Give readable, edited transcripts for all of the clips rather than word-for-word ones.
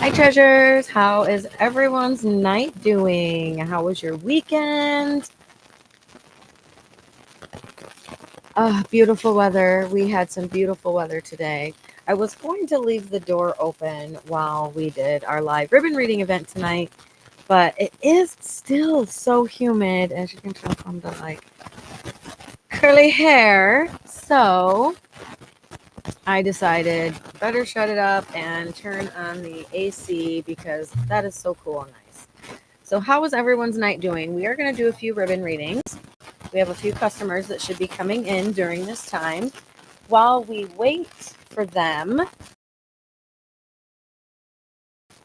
Hi, treasures. How is everyone's night doing? How was your weekend? Beautiful weather. We had some beautiful weather today. I was going to leave the door open while we did our live ribbon reading event tonight, but it is still so humid, as you can tell from the curly hair. So I decided better shut it up and turn on the AC because that is so cool and nice. So how was everyone's night doing? We are going to do a few ribbon readings. We have a few customers that should be coming in during this time. While we wait for them,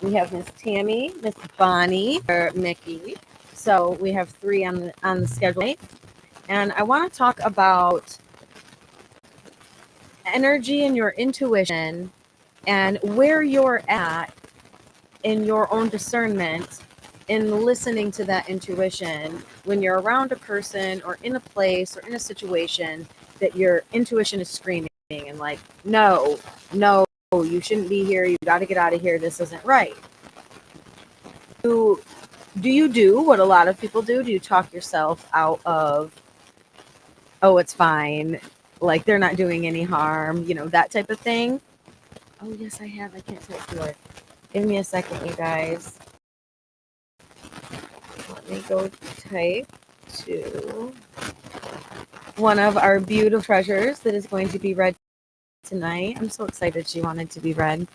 we have Miss Tammy, Miss Bonnie, or Mickey. So we have three on the schedule. And I want to talk about energy and your intuition and where you're at in your own discernment in listening to that intuition when you're around a person or in a place or in a situation that your intuition is screaming and like, no, no, you shouldn't be here. You got to get out of here. This isn't right. Do you do what a lot of people do? Do you talk yourself out of, oh, it's fine, like they're not doing any harm, that type of thing? Oh, yes, I have. I can't type to it. Give me a second, you guys. Let me go type to one of our beautiful treasures that is going to be read tonight. I'm so excited she wanted to be read.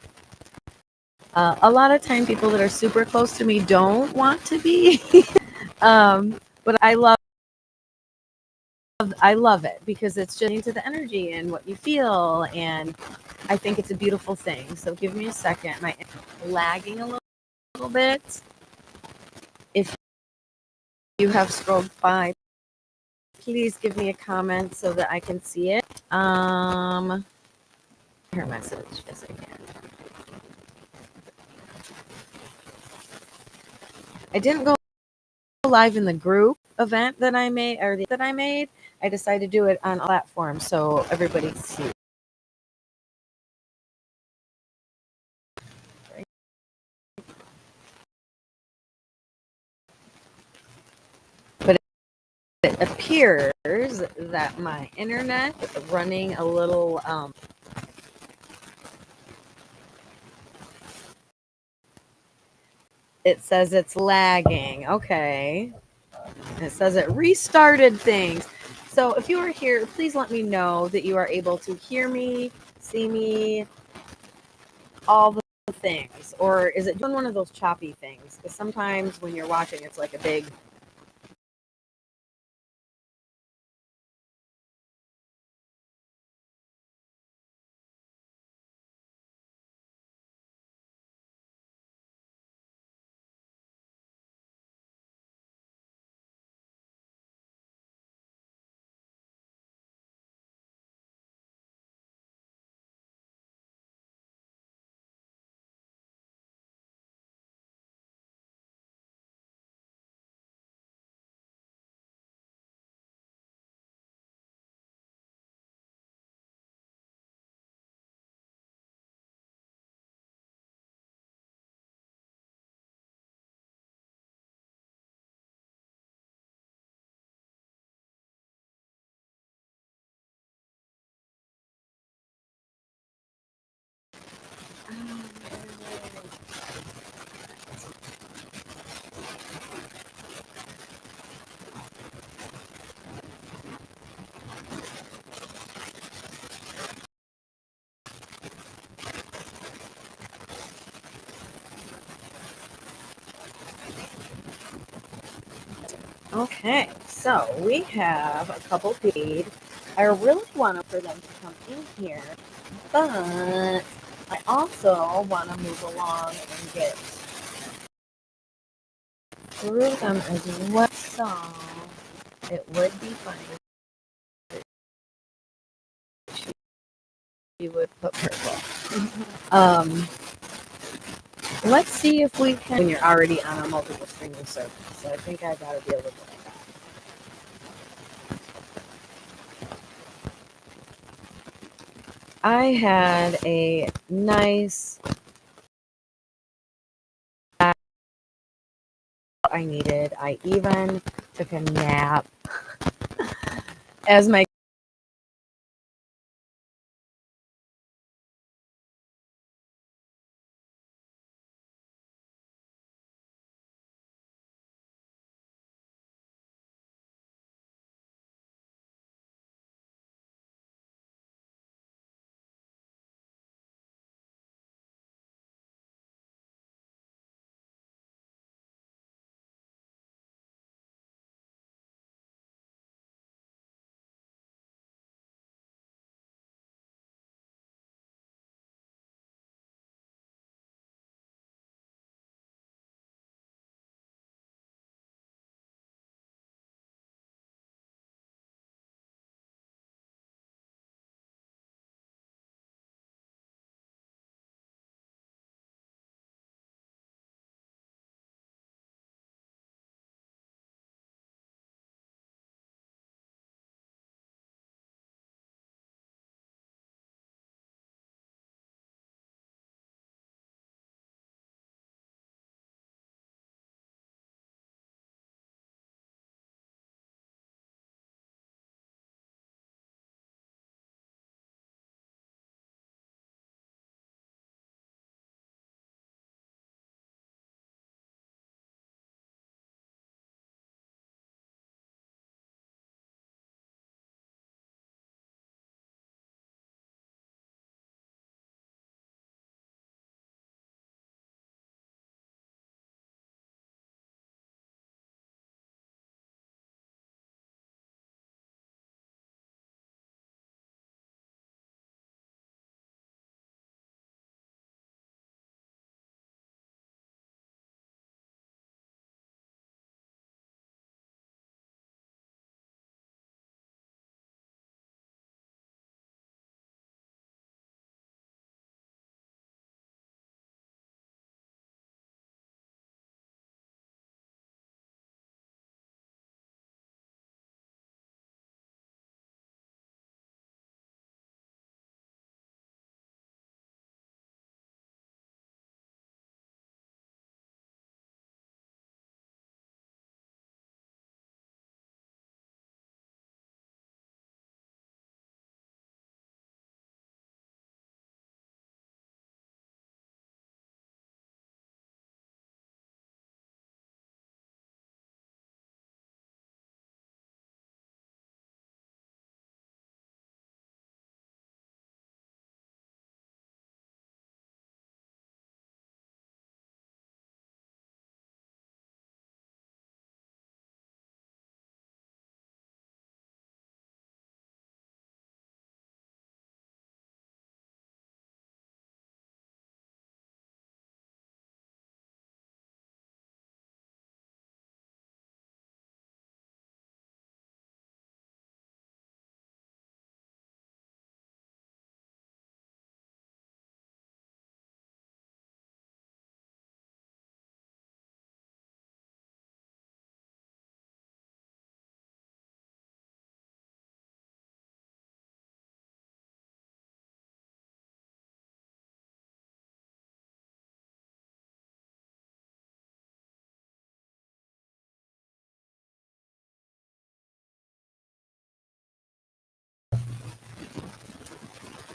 A lot of time people that are super close to me don't want to be. But I love it because it's just into the energy and what you feel, and I think it's a beautiful thing. So give me a second. My lagging a little bit. If you have scrolled by, please give me a comment so that I can see it. Her message. Yes, I can. I didn't go live in the group event that I made, I decided to do it on a platform so everybody can see. But it appears that my internet is running a little it says it's lagging. Okay. It says it restarted things. So if you are here, please let me know that you are able to hear me, see me, all the things. Or is it doing one of those choppy things? Because sometimes when you're watching, it's like a big. Okay, so we have a couple paid. I really want for them to come in here, but I also want to move along and get through them as well. So it would be funny if you would put purple. Let's see if we can. When you're already on a multiple streaming service, so I think I gotta be a little bit. I had a nice I needed. I even took a nap as my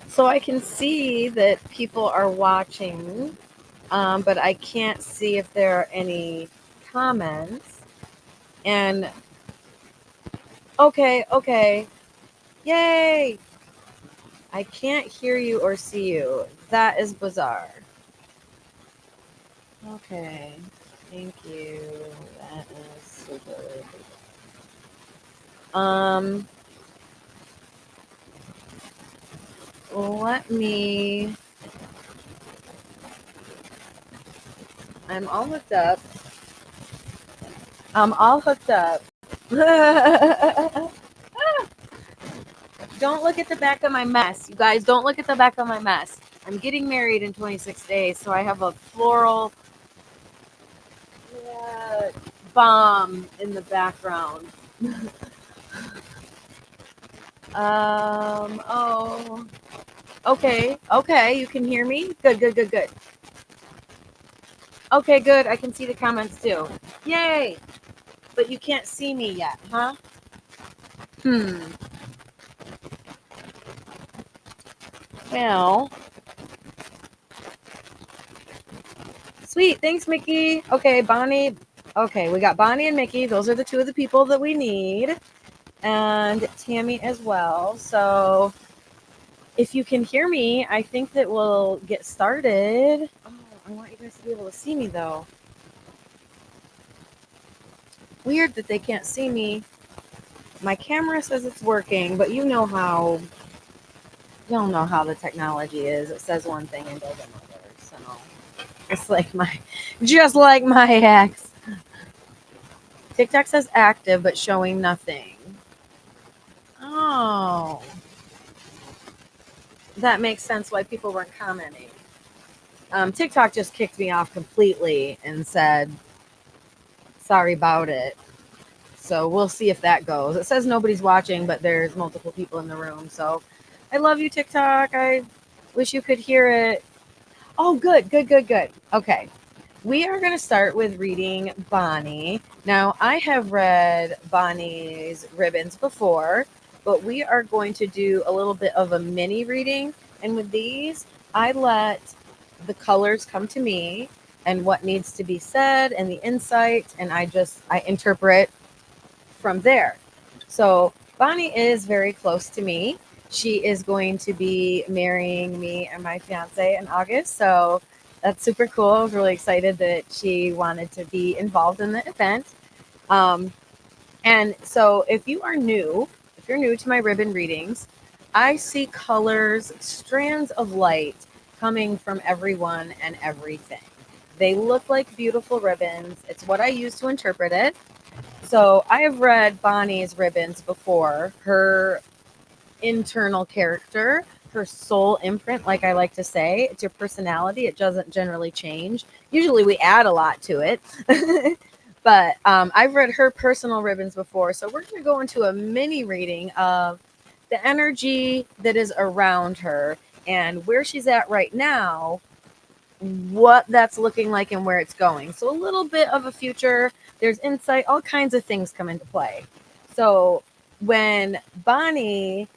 so I can see that people are watching, but I can't see if there are any comments. And okay, okay, yay! I can't hear you or see you. That is bizarre. Okay, thank you. That is super. Um, let me. I'm all hooked up. I'm all hooked up. Don't look at the back of my mess. You guys, don't look at the back of my mess. I'm getting married in 26 days, so I have a floral bomb in the background. Oh, okay, okay, you can hear me? Good, good, good, good. Okay, good, I can see the comments too. Yay! But you can't see me yet, huh? Well, sweet. Thanks, Mickey. Okay, Bonnie. Okay, we got Bonnie and Mickey. Those are the two of the people that we need. And Tammy as well. So if you can hear me, I think that we'll get started. Oh, I want you guys to be able to see me though. Weird that they can't see me. My camera says it's working, but y'all know how the technology is. It says one thing and does another. So it's like just like my ex. TikTok says active, but showing nothing. Oh, that makes sense why people weren't commenting. TikTok just kicked me off completely and said, sorry about it. So we'll see if that goes. It says nobody's watching, but there's multiple people in the room. So I love you, TikTok. I wish you could hear it. Oh, good, good, good, good. Okay. We are going to start with reading Bonnie. Now, I have read Bonnie's ribbons before, but we are going to do a little bit of a mini reading. And with these, I let the colors come to me and what needs to be said and the insight, and I interpret from there. So Bonnie is very close to me. She is going to be marrying me and my fiance in August. So that's super cool. I was really excited that she wanted to be involved in the event. Um, and so if you're new to my ribbon readings, I see colors, strands of light coming from everyone and everything. They look like beautiful ribbons. It's what I use to interpret it. So I have read Bonnie's ribbons before. Her internal character, her soul imprint, like I like to say, it's your personality. It doesn't generally change. Usually we add a lot to it. But I've read her personal ribbons before. So we're going to go into a mini reading of the energy that is around her and where she's at right now, what that's looking like and where it's going. So a little bit of a future, there's insight, all kinds of things come into play. So when Bonnie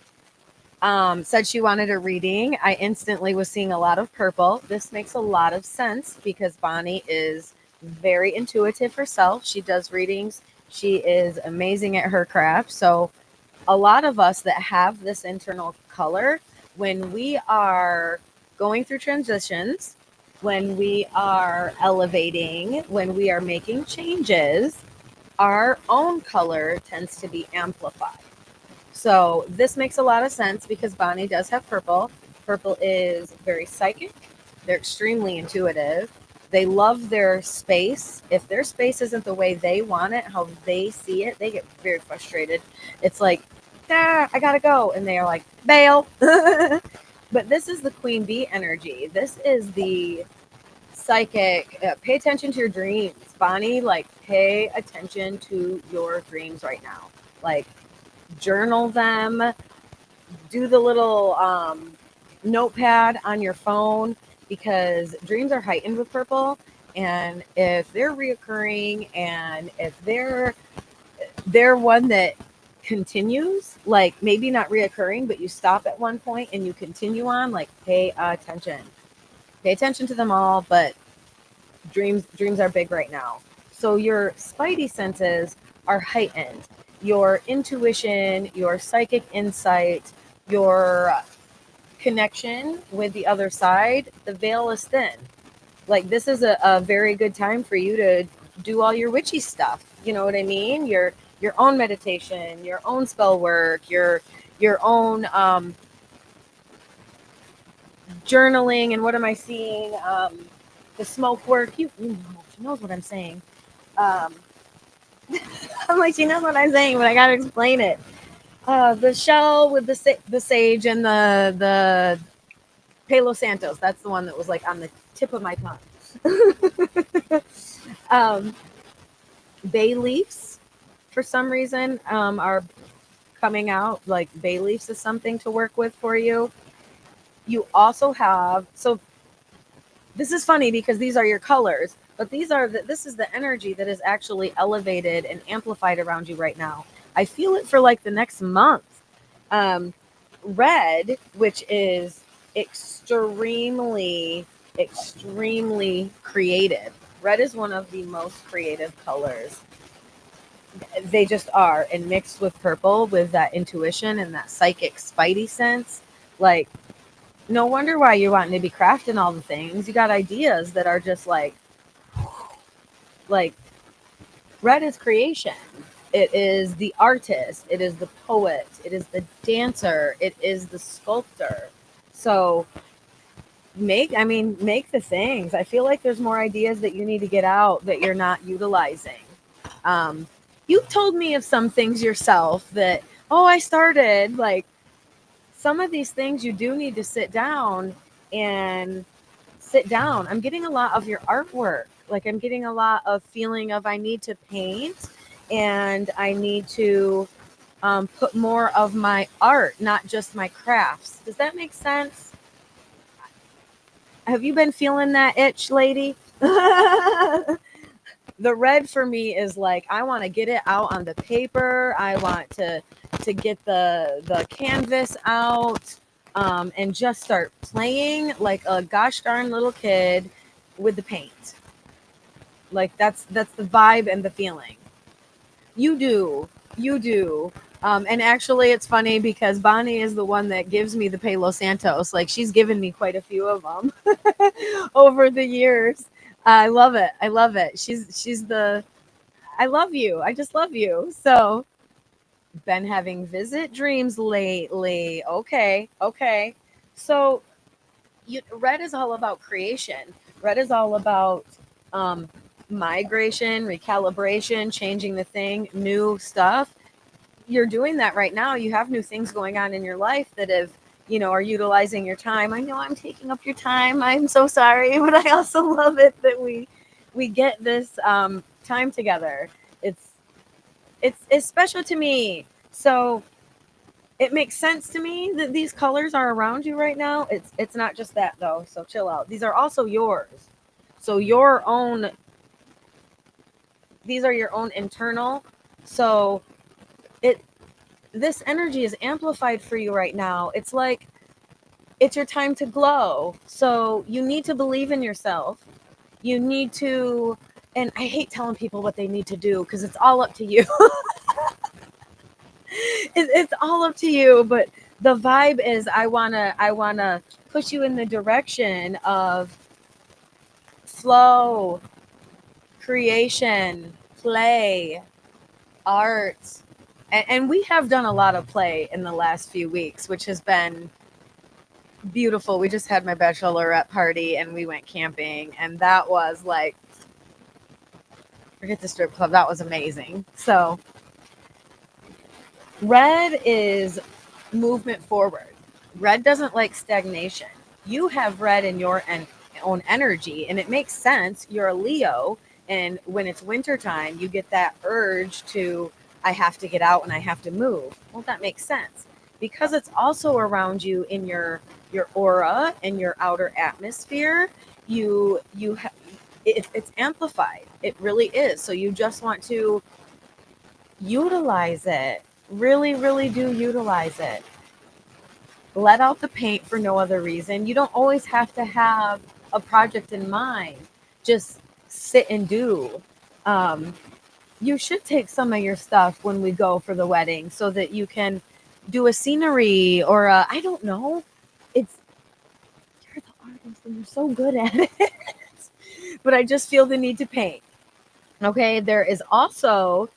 said she wanted a reading, I instantly was seeing a lot of purple. This makes a lot of sense because Bonnie is very intuitive herself. She does readings. She is amazing at her craft. So a lot of us that have this internal color, when we are going through transitions, when we are elevating, when we are making changes, our own color tends to be amplified. So this makes a lot of sense because Bonnie does have purple. Purple is very psychic. They're extremely intuitive. They love their space. If their space isn't the way they want it, how they see it, they get very frustrated. It's like, I gotta go. And they are like, bail. But this is the queen bee energy. This is the psychic. Pay attention to your dreams. Bonnie, like, pay attention to your dreams right now. Like, journal them, do the little notepad on your phone because dreams are heightened with purple. And if they're reoccurring and if they're one that continues, like maybe not reoccurring, but you stop at one point and you continue on, like pay attention. Pay attention to them all, but dreams are big right now. So your spidey senses are heightened. Your intuition, your psychic insight, your connection with the other side, the veil is thin. Like this is a very good time for you to do all your witchy stuff. You know what I mean? Your own meditation, your own spell work, your own journaling, and what am I seeing? The smoke work. You know, she knows what I'm saying. Um, I'm like, she knows what I'm saying, but I gotta explain it. The shell with the sage and the Palo Santos. That's the one that was like on the tip of my tongue. um, Bay leaves, for some reason, are coming out. Like bay leaves is something to work with for you. You also have, so this is funny because these are your colors, but this is the energy that is actually elevated and amplified around you right now. I feel it for like the next month. Um, red, which is extremely, extremely creative. Red is one of the most creative colors. They just are. And mixed with purple, with that intuition and that psychic spidey sense, like, no wonder why you're wanting to be crafting all the things. You got ideas that are just like red is creation. It is the artist. It is the poet. It is the dancer. It is the sculptor. So make the things. I feel like there's more ideas that you need to get out that you're not utilizing. Um, you've told me of some things yourself that, oh, I started, like, some of these things you do need to and sit down. I'm getting a lot of your artwork. Like, I'm getting a lot of feeling of I need to paint and I need to put more of my art, not just my crafts. Does that make sense? Have you been feeling that itch, lady? The red for me is like, I want to get it out on the paper. I want to get the canvas out, and just start playing like a gosh darn little kid with the paint. Like, that's the vibe and the feeling. You do. You do. And actually, it's funny because Bonnie is the one that gives me the Palo Santos. Like, she's given me quite a few of them over the years. I love it. I love it. I love you. I just love you. So, been having visit dreams lately. Okay. Okay. So, red is all about creation. Red is all about um, migration, recalibration, changing the thing, new stuff. You're doing that right now. You have new things going on in your life that are utilizing your time. I know I'm taking up your time. I'm so sorry, but I also love it that we get this time together. It's it's special to me. So it makes sense to me that these colors are around you right now. It's not just that though. So chill out. These are also yours. So your own these are your own internal. So it this energy is amplified for you right now. It's like it's your time to glow. So you need to believe in yourself. You need to, and I hate telling people what they need to do because it's all up to you. It's all up to you, but the vibe is I wanna push you in the direction of flow, creation, play, art. And we have done a lot of play in the last few weeks, which has been beautiful. We just had my bachelorette party and we went camping, and that was like, forget the strip club, that was amazing. So red is movement forward. Red doesn't like stagnation. You have red in your own energy, and it makes sense. You're a Leo, and when it's wintertime, you get that urge to, I have to get out and I have to move. Well, that makes sense because it's also around you in your aura and your outer atmosphere. It's amplified. It really is. So you just want to utilize it. Really, really do utilize it. Let out the paint for no other reason. You don't always have to have a project in mind. Just sit and do. Um, you should take some of your stuff when we go for the wedding so that you can do a scenery or I don't know. It's You're the artist and you're so good at it. But I just feel the need to paint. Okay, there is also,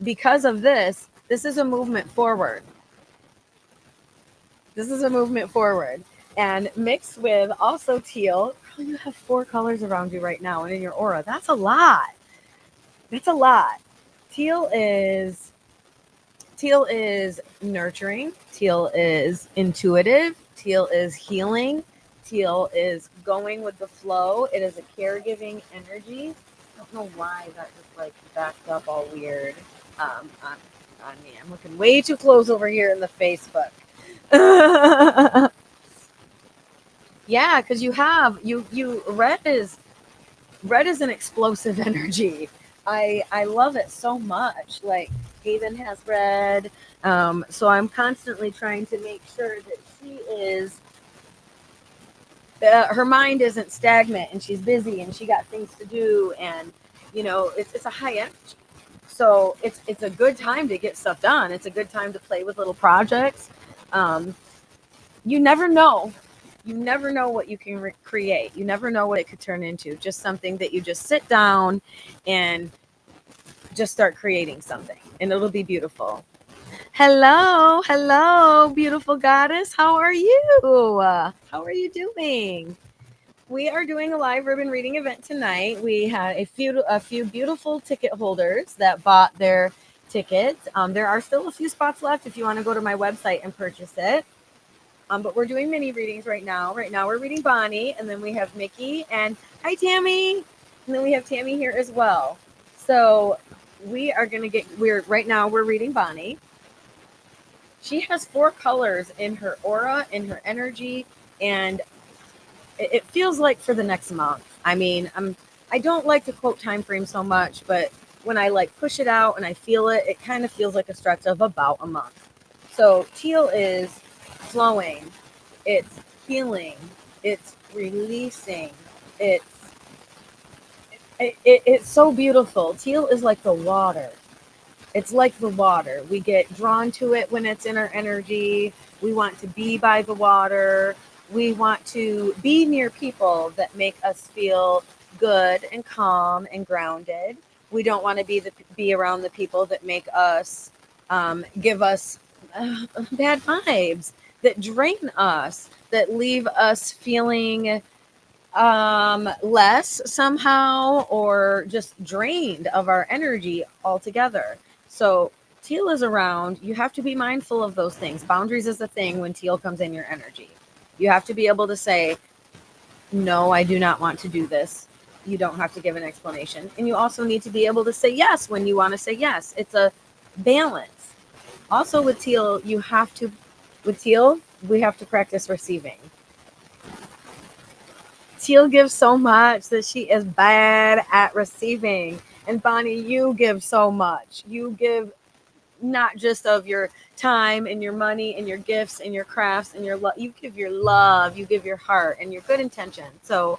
because of this is a movement forward. This is a movement forward. And mixed with also teal, girl, you have 4 colors around you right now and in your aura. That's a lot. That's a lot. Teal is teal is nurturing. Teal is intuitive. Teal is healing. Teal is going with the flow. It is a caregiving energy. I don't know why that just like backed up all weird on me. I'm looking way too close over here in the Facebook. Yeah, because you red is red is an explosive energy. I love it so much. Like Haven has red, so I'm constantly trying to make sure that she is her mind isn't stagnant and she's busy and she got things to do, and it's a high energy. So it's a good time to get stuff done. It's a good time to play with little projects. Um, you never know. You never know what you can create. You never know what it could turn into. Just something that you just sit down and just start creating something, and it'll be beautiful. Hello, hello, beautiful goddess. How are you? How are you doing? We are doing a live ribbon reading event tonight. We had a few beautiful ticket holders that bought their tickets. There are still a few spots left if you want to go to my website and purchase it. But we're doing mini readings right now. Right now we're reading Bonnie, and then we have Mickey and hi Tammy, and then we have Tammy here as well. So we're reading Bonnie. She has 4 colors in her aura, in her energy, and it feels like for the next month. I mean, I don't like to quote time frame so much, but when I like push it out and I feel it, it kind of feels like a stretch of about a month. So teal is flowing, it's healing, it's releasing, it's it's so beautiful. Teal is like the water. It's like the water. We get drawn to it when it's in our energy. We want to be by the water. We want to be near people that make us feel good and calm and grounded. We don't want to be around the people that make us give us bad vibes, that drain us, that leave us feeling less somehow, or just drained of our energy altogether. So teal is around. You have to be mindful of those things. Boundaries is a thing when teal comes in your energy. You have to be able to say, no, I do not want to do this. You don't have to give an explanation. And you also need to be able to say yes when you want to say yes. It's a balance. Also with teal, we have to practice receiving. Teal gives so much that she is bad at receiving. And Bonnie, you give so much. You give not just of your time and your money and your gifts and your crafts and your love. You give your love, you give your heart and your good intention. So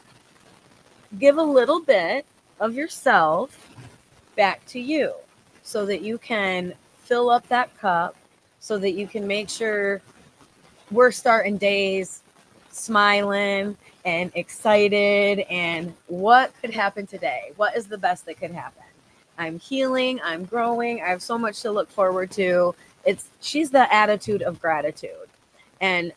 give a little bit of yourself back to you so that you can fill up that cup, so that you can make sure we're starting days smiling and excited. And what could happen today? What is the best that could happen? I'm healing, I'm growing, I have so much to look forward to. She's the attitude of gratitude. And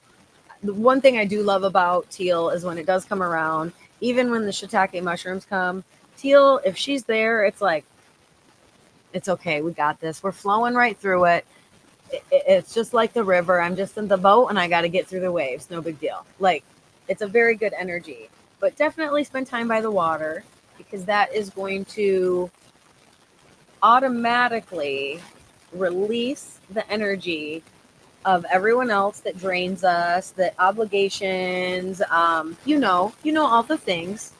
the one thing I do love about teal is when it does come around, even when the shiitake mushrooms come, teal, if she's there, it's like, it's okay, we got this. We're flowing right through it. It's just like the river. I'm just in the boat and I got to get through the waves. No big deal. Like, it's a very good energy. But definitely spend time by the water, because that is going to automatically release the energy of everyone else that drains us, that obligations, all the things.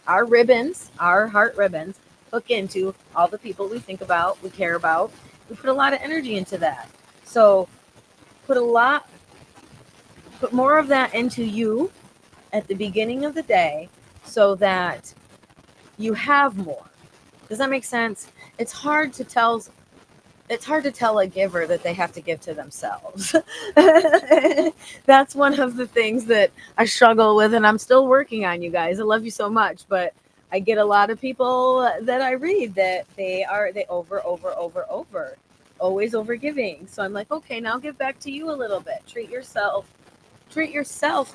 Our ribbons, our heart ribbons, hook into all the people we think about, we care about. We put a lot of energy into that. So put a lot, put more of that into you at the beginning of the day, so that you have more. Does that make sense? It's hard to tell a giver that they have to give to themselves. That's one of the things that I struggle with, and I'm still working on, you guys. I love you so much, but I get a lot of people that I read that they over, always over giving. So I'm like, okay, now give back to you a little bit. Treat yourself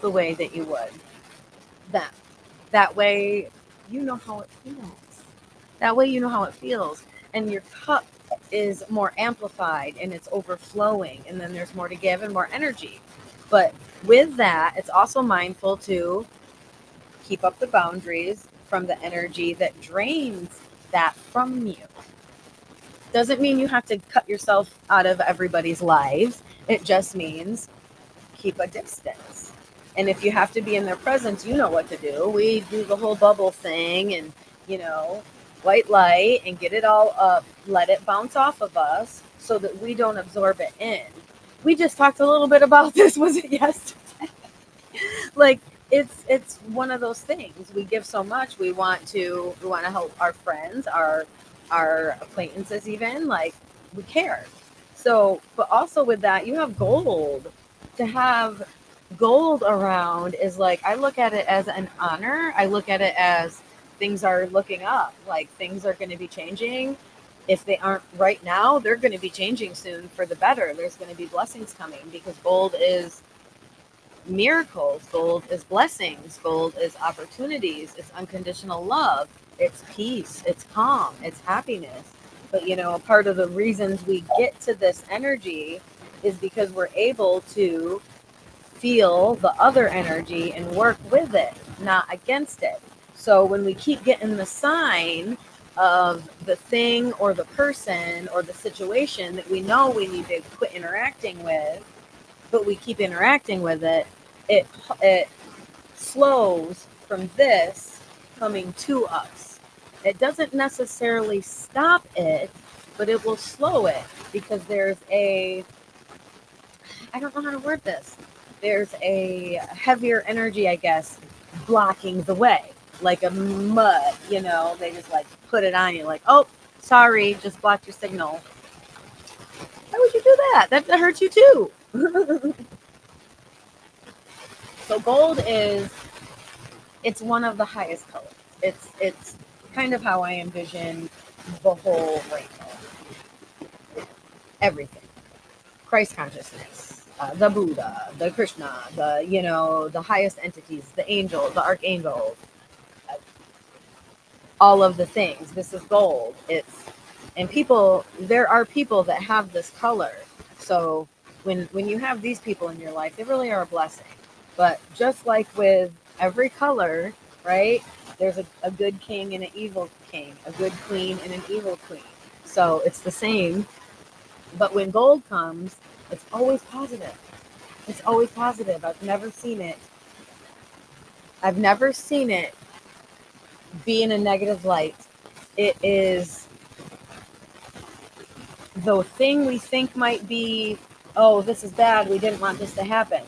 the way that you would them. That way you know how it feels. That way you know how it feels. And your cup is more amplified and it's overflowing, and then there's more to give and more energy. But with that, it's also mindful to keep up the boundaries from the energy that drains that from you. Doesn't mean you have to cut yourself out of everybody's lives. It just means keep a distance. And if you have to be in their presence, you know what to do. We do the whole bubble thing, and you know, white light, and get it all up, let it bounce off of us so that we don't absorb it in. We just talked a little bit about this, was it yesterday? Like, it's one of those things. We give so much. We want to help our friends, our acquaintances, even, like, we care. So, but also with that, you have gold. To have gold around is like, I look at it as an honor. I look at it as things are looking up, like things are going to be changing. If they aren't right now, they're going to be changing soon for the better. There's going to be blessings coming because gold is miracles, gold is blessings, gold is opportunities, it's unconditional love, it's peace, it's calm, it's happiness. But a part of the reasons we get to this energy is because we're able to feel the other energy and work with it, not against it. So when we keep getting the sign of the thing or the person or the situation that we know we need to quit interacting with, but we keep interacting with it, it slows from this coming to us. It doesn't necessarily stop it, but it will slow it because there's a, I don't know how to word this. There's a heavier energy, I guess, blocking the way, like a mud. They just like put it on you, like, oh, sorry, just blocked your signal. Why would you do that? That hurts you too. So gold is, it's one of the highest colors. It's kind of how I envision the whole rainbow. Everything. Christ consciousness, the Buddha, the Krishna, the highest entities, the angels, the archangels, uh, all of the things. This is gold. And people, there are people that have this color. So when you have these people in your life, they really are a blessing. But just like with every color, right? There's a good king and an evil king, a good queen and an evil queen. So it's the same. But when gold comes, it's always positive. It's always positive. I've never seen it be in a negative light. It is the thing we think might be, oh, this is bad, we didn't want this to happen,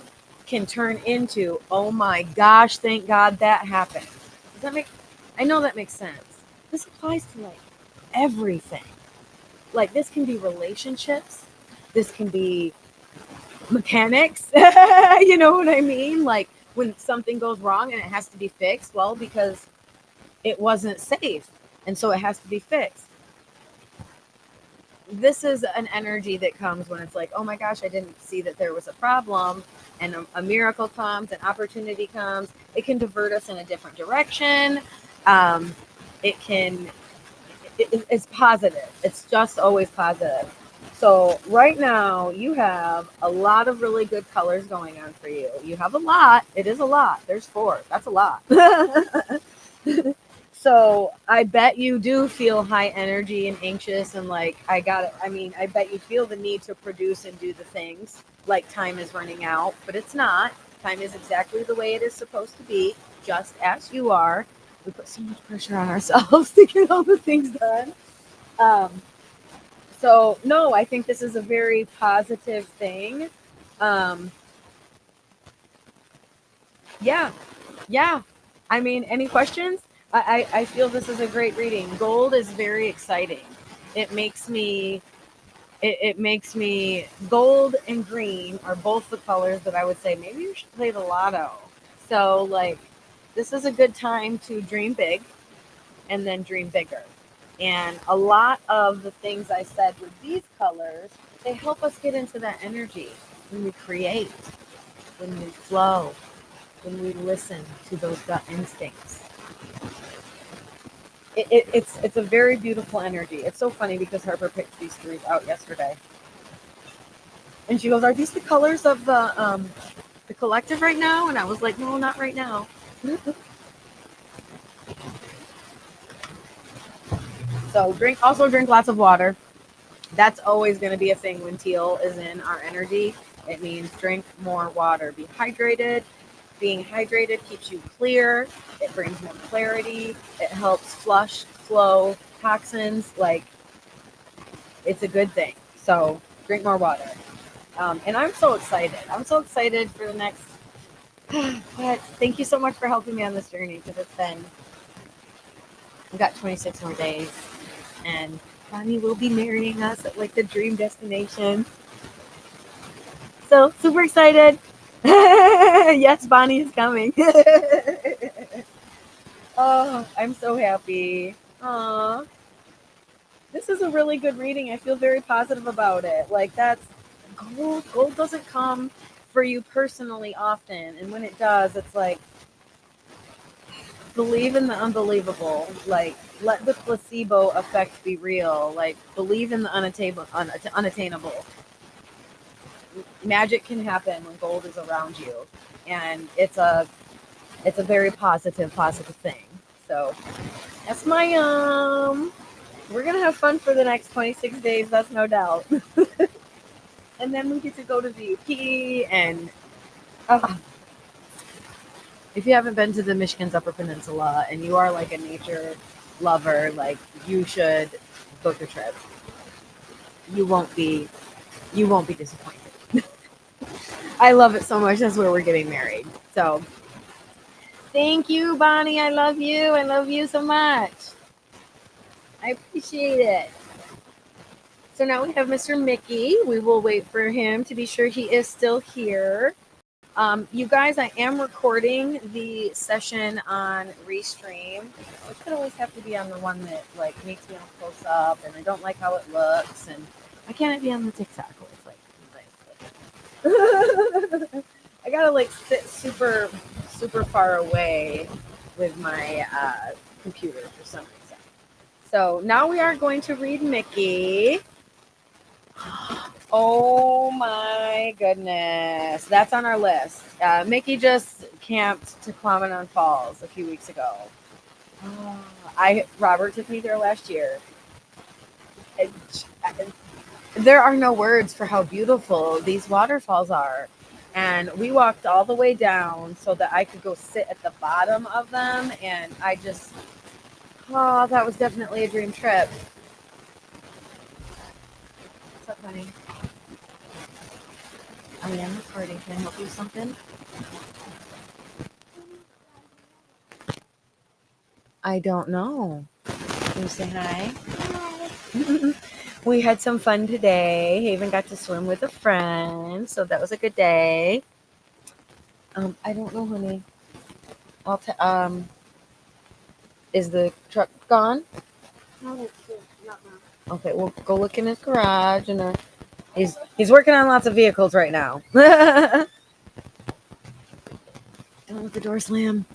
can turn into, oh my gosh, thank God that happened. Does that make, I know that makes sense. This applies to like everything. Like this can be relationships, this can be mechanics. You know what I mean? Like when something goes wrong and it has to be fixed, well, because it wasn't safe and so it has to be fixed. This is an energy that comes when it's like, oh my gosh, I didn't see that there was a problem, and a miracle comes, an opportunity comes. It can divert us in a different direction. um, it can it's positive. It's just always positive. So right now you have a lot of really good colors going on for you. You have a lot. It is a lot. There's 4. That's a lot. So I bet you do feel high energy and anxious and like, I got it. I mean, I bet you feel the need to produce and do the things like time is running out, but it's not. Time is exactly the way it is supposed to be, just as you are. We put so much pressure on ourselves to get all the things done. Um, so no, I think this is a very positive thing. Um, yeah, yeah. I mean, any questions? I feel this is a great reading. Gold is very exciting. It makes me, it makes me, gold and green are both the colors that I would say maybe you should play the lotto. So like, this is a good time to dream big and then dream bigger. And a lot of the things I said with these colors, they help us get into that energy when we create, when we flow, when we listen to those gut instincts. It's a very beautiful energy. It's so funny because Harper picked these 3 out yesterday, and she goes, "Are these the colors of the collective right now?" And I was like, "No, not right now." So drink lots of water. That's always going to be a thing when teal is in our energy. It means drink more water, be hydrated. Being hydrated keeps you clear. It brings more clarity. It helps flush, flow toxins. Like, it's a good thing. So drink more water. And I'm so excited. I'm so excited for the next. But thank you so much for helping me on this journey because it's been. We've got 26 more days, and Bonnie will be marrying us at like the dream destination. So super excited. Yes, Bonnie is coming. Oh, I'm so happy. Aw. This is a really good reading. I feel very positive about it. Like, that's gold. Gold doesn't come for you personally often. And when it does, it's like, believe in the unbelievable. Like, let the placebo effect be real. Like, believe in the unattainable. Magic can happen when gold is around you. And it's a very positive thing. So that's my we're gonna have fun for the next 26 days, that's no doubt. And then we get to go to VP and uh, if you haven't been to the Michigan's Upper Peninsula and you are like a nature lover, like, you should book a trip. You won't be disappointed. I love it so much. That's where we're getting married. So thank you, Bonnie. I love you. I love you so much. I appreciate it. So now we have Mr. Mickey. We will wait for him to be sure he is still here. You guys, I am recording the session on Restream, which could always have to be on the one that like makes me all close up, and I don't like how it looks, and I can't be on the TikTok where it's like I gotta like sit super far away with my computer for some reason. So now we are going to read Mickey. Oh my goodness. That's on our list. Mickey just camped to Quamanon Falls a few weeks ago. Robert took me there last year. It, there are no words for how beautiful these waterfalls are. And we walked all the way down so that I could go sit at the bottom of them. And that was definitely a dream trip. What's up, honey? I am recording. Can I help you with something? I don't know. Can you say hi? Hi. We had some fun today. Haven got to swim with a friend, so that was a good day. I don't know, honey. Is the truck gone? No, not now. Okay, we'll go look in his garage, and he's working on lots of vehicles right now. Don't let the door slam.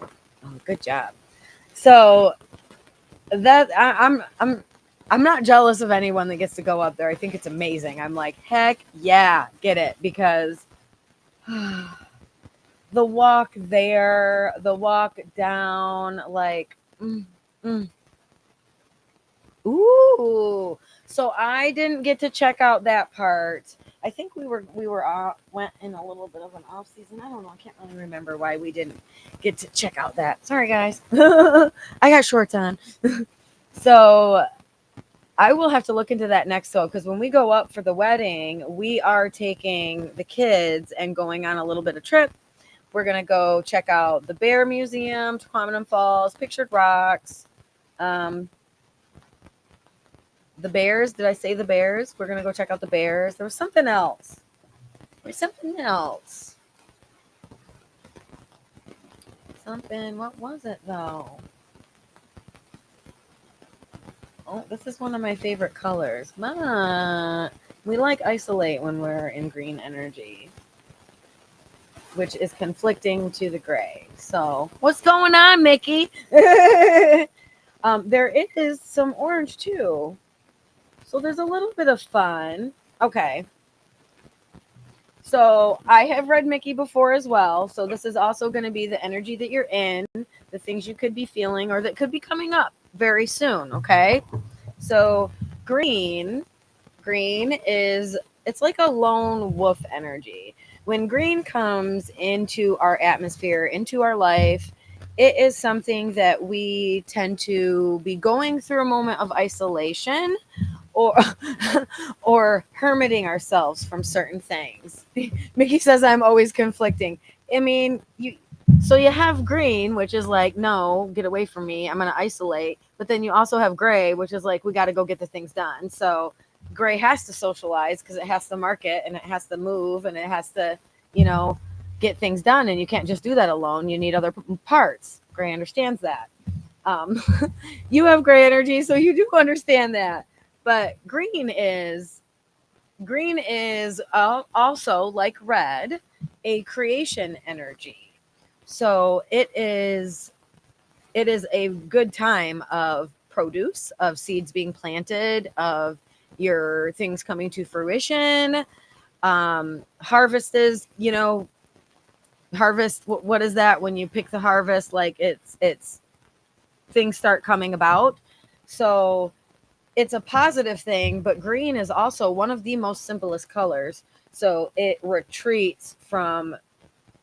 Oh, good job. So that I'm not jealous of anyone that gets to go up there. I think it's amazing. I'm like, heck yeah, get it, because the walk there, the walk down, like, ooh. So I didn't get to check out that part. I think we went in a little bit of an off season. I don't know. I can't really remember why we didn't get to check out that. Sorry, guys. I got shorts on. So I will have to look into that next though, because when we go up for the wedding, we are taking the kids and going on a little bit of trip. We're gonna go check out the Bear Museum, Quamanon Falls, Pictured Rocks, the bears. Did I say the bears? We're gonna go check out the bears. There was something else. What was it though? Oh, this is one of my favorite colors. We like isolate when we're in green energy, which is conflicting to the gray. So what's going on, Mickey? There is some orange too. So there's a little bit of fun. Okay. So I have read Mickey before as well. So this is also going to be the energy that you're in, the things you could be feeling or that could be coming up very soon. Okay. So green it's like a lone wolf energy, when green comes into our atmosphere, into our life, it is something that we tend to be going through a moment of isolation or or hermiting ourselves from certain things. Mickey says I'm always conflicting. I mean, you have green, which is like, no, get away from me. I'm going to isolate. But then you also have gray, which is like, we got to go get the things done. So gray has to socialize because it has to market and it has to move and it has to, you know, get things done. And you can't just do that alone. You need other parts. Gray understands that. Um, you have gray energy, so you do understand that. But green is also like red, a creation energy. So it is a good time of produce, of seeds being planted, of your things coming to fruition. Harvest is, harvest. What is that when you pick the harvest? Like it's things start coming about. So it's a positive thing, but green is also one of the most simplest colors. So it retreats from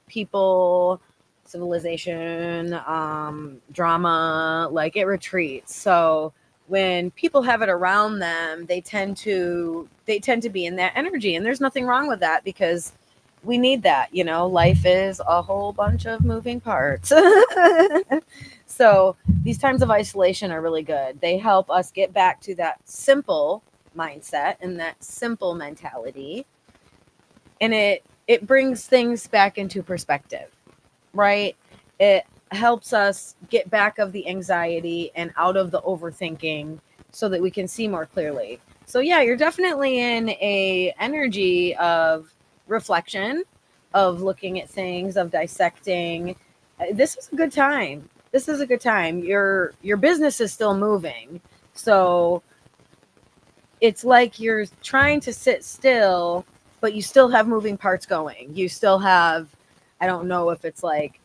people, civilization, drama, like it retreats. So when people have it around them, they tend to be in that energy, and there's nothing wrong with that because we need that. Life is a whole bunch of moving parts. So these times of isolation are really good. They help us get back to that simple mindset and that simple mentality, and it brings things back into perspective, right? It helps us get back of the anxiety and out of the overthinking so that we can see more clearly. So yeah, you're definitely in a energy of reflection, of looking at things, of dissecting. This is a good time. This is a good time. Your business is still moving. So it's like you're trying to sit still, but you still have moving parts going. You still have, I don't know if it's like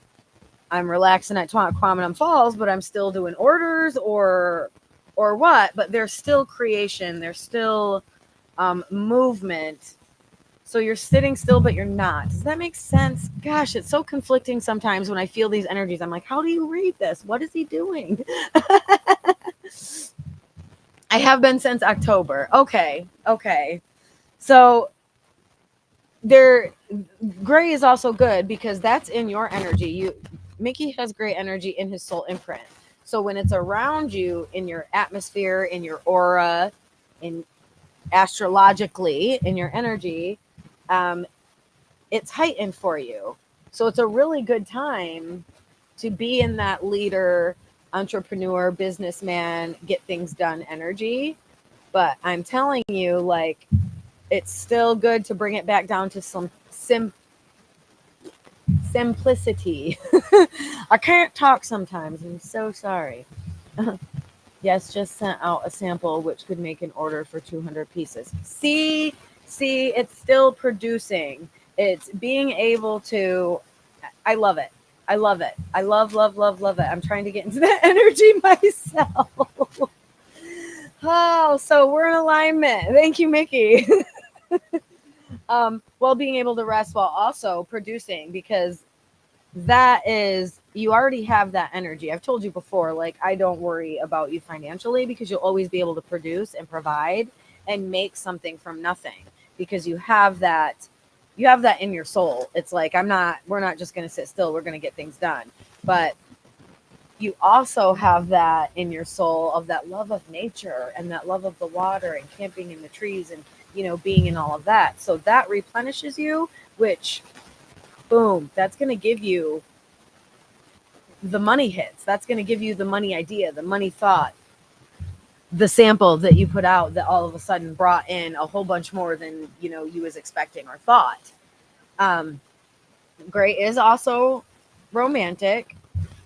I'm relaxing at Quamenum Falls, but I'm still doing orders or what, but there's still creation. There's still movement. So you're sitting still, but you're not. Does that make sense? Gosh, it's so conflicting sometimes when I feel these energies. I'm like, how do you read this? What is he doing? I have been since October. Okay. So there, gray is also good because that's in your energy. Mickey has gray energy in his soul imprint. So when it's around you in your atmosphere, in your aura, in astrologically, in your energy, um, it's heightened for you. So it's a really good time to be in that leader, entrepreneur, businessman, get things done energy. But I'm telling you, like, it's still good to bring it back down to some simplicity. I can't talk sometimes. I'm so sorry. Yes, just sent out a sample which could make an order for 200 pieces. See, it's still producing. It's being able to, I love it. I love it. I love it. I'm trying to get into that energy myself. Oh, so we're in alignment. Thank you, Mickey. While being able to rest while also producing, because that is, you already have that energy. I've told you before, like, I don't worry about you financially because you'll always be able to produce and provide and make something from nothing because you have that in your soul. It's like, we're not just going to sit still, we're going to get things done. But you also have that in your soul of that love of nature and that love of the water and camping in the trees and being in all of that. So that replenishes you, which, boom, that's going to give you the money hits. That's going to give you the money idea, the money thought, the sample that you put out that all of a sudden brought in a whole bunch more than you was expecting or thought. um Gray is also romantic.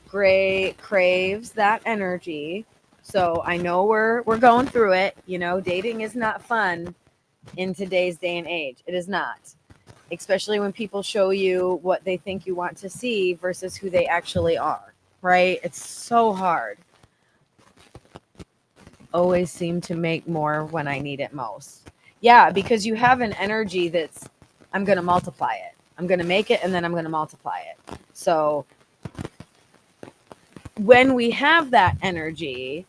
Gray craves that energy. So I know we're going through it. Dating is not fun in today's day and age. It is not, especially when people show you what they think you want to see versus who they actually are, right? It's so hard. Always seem to make more when I need it most. Yeah, because you have an energy that's, I'm going to multiply it. I'm going to make it and then I'm going to multiply it. So when we have that energy,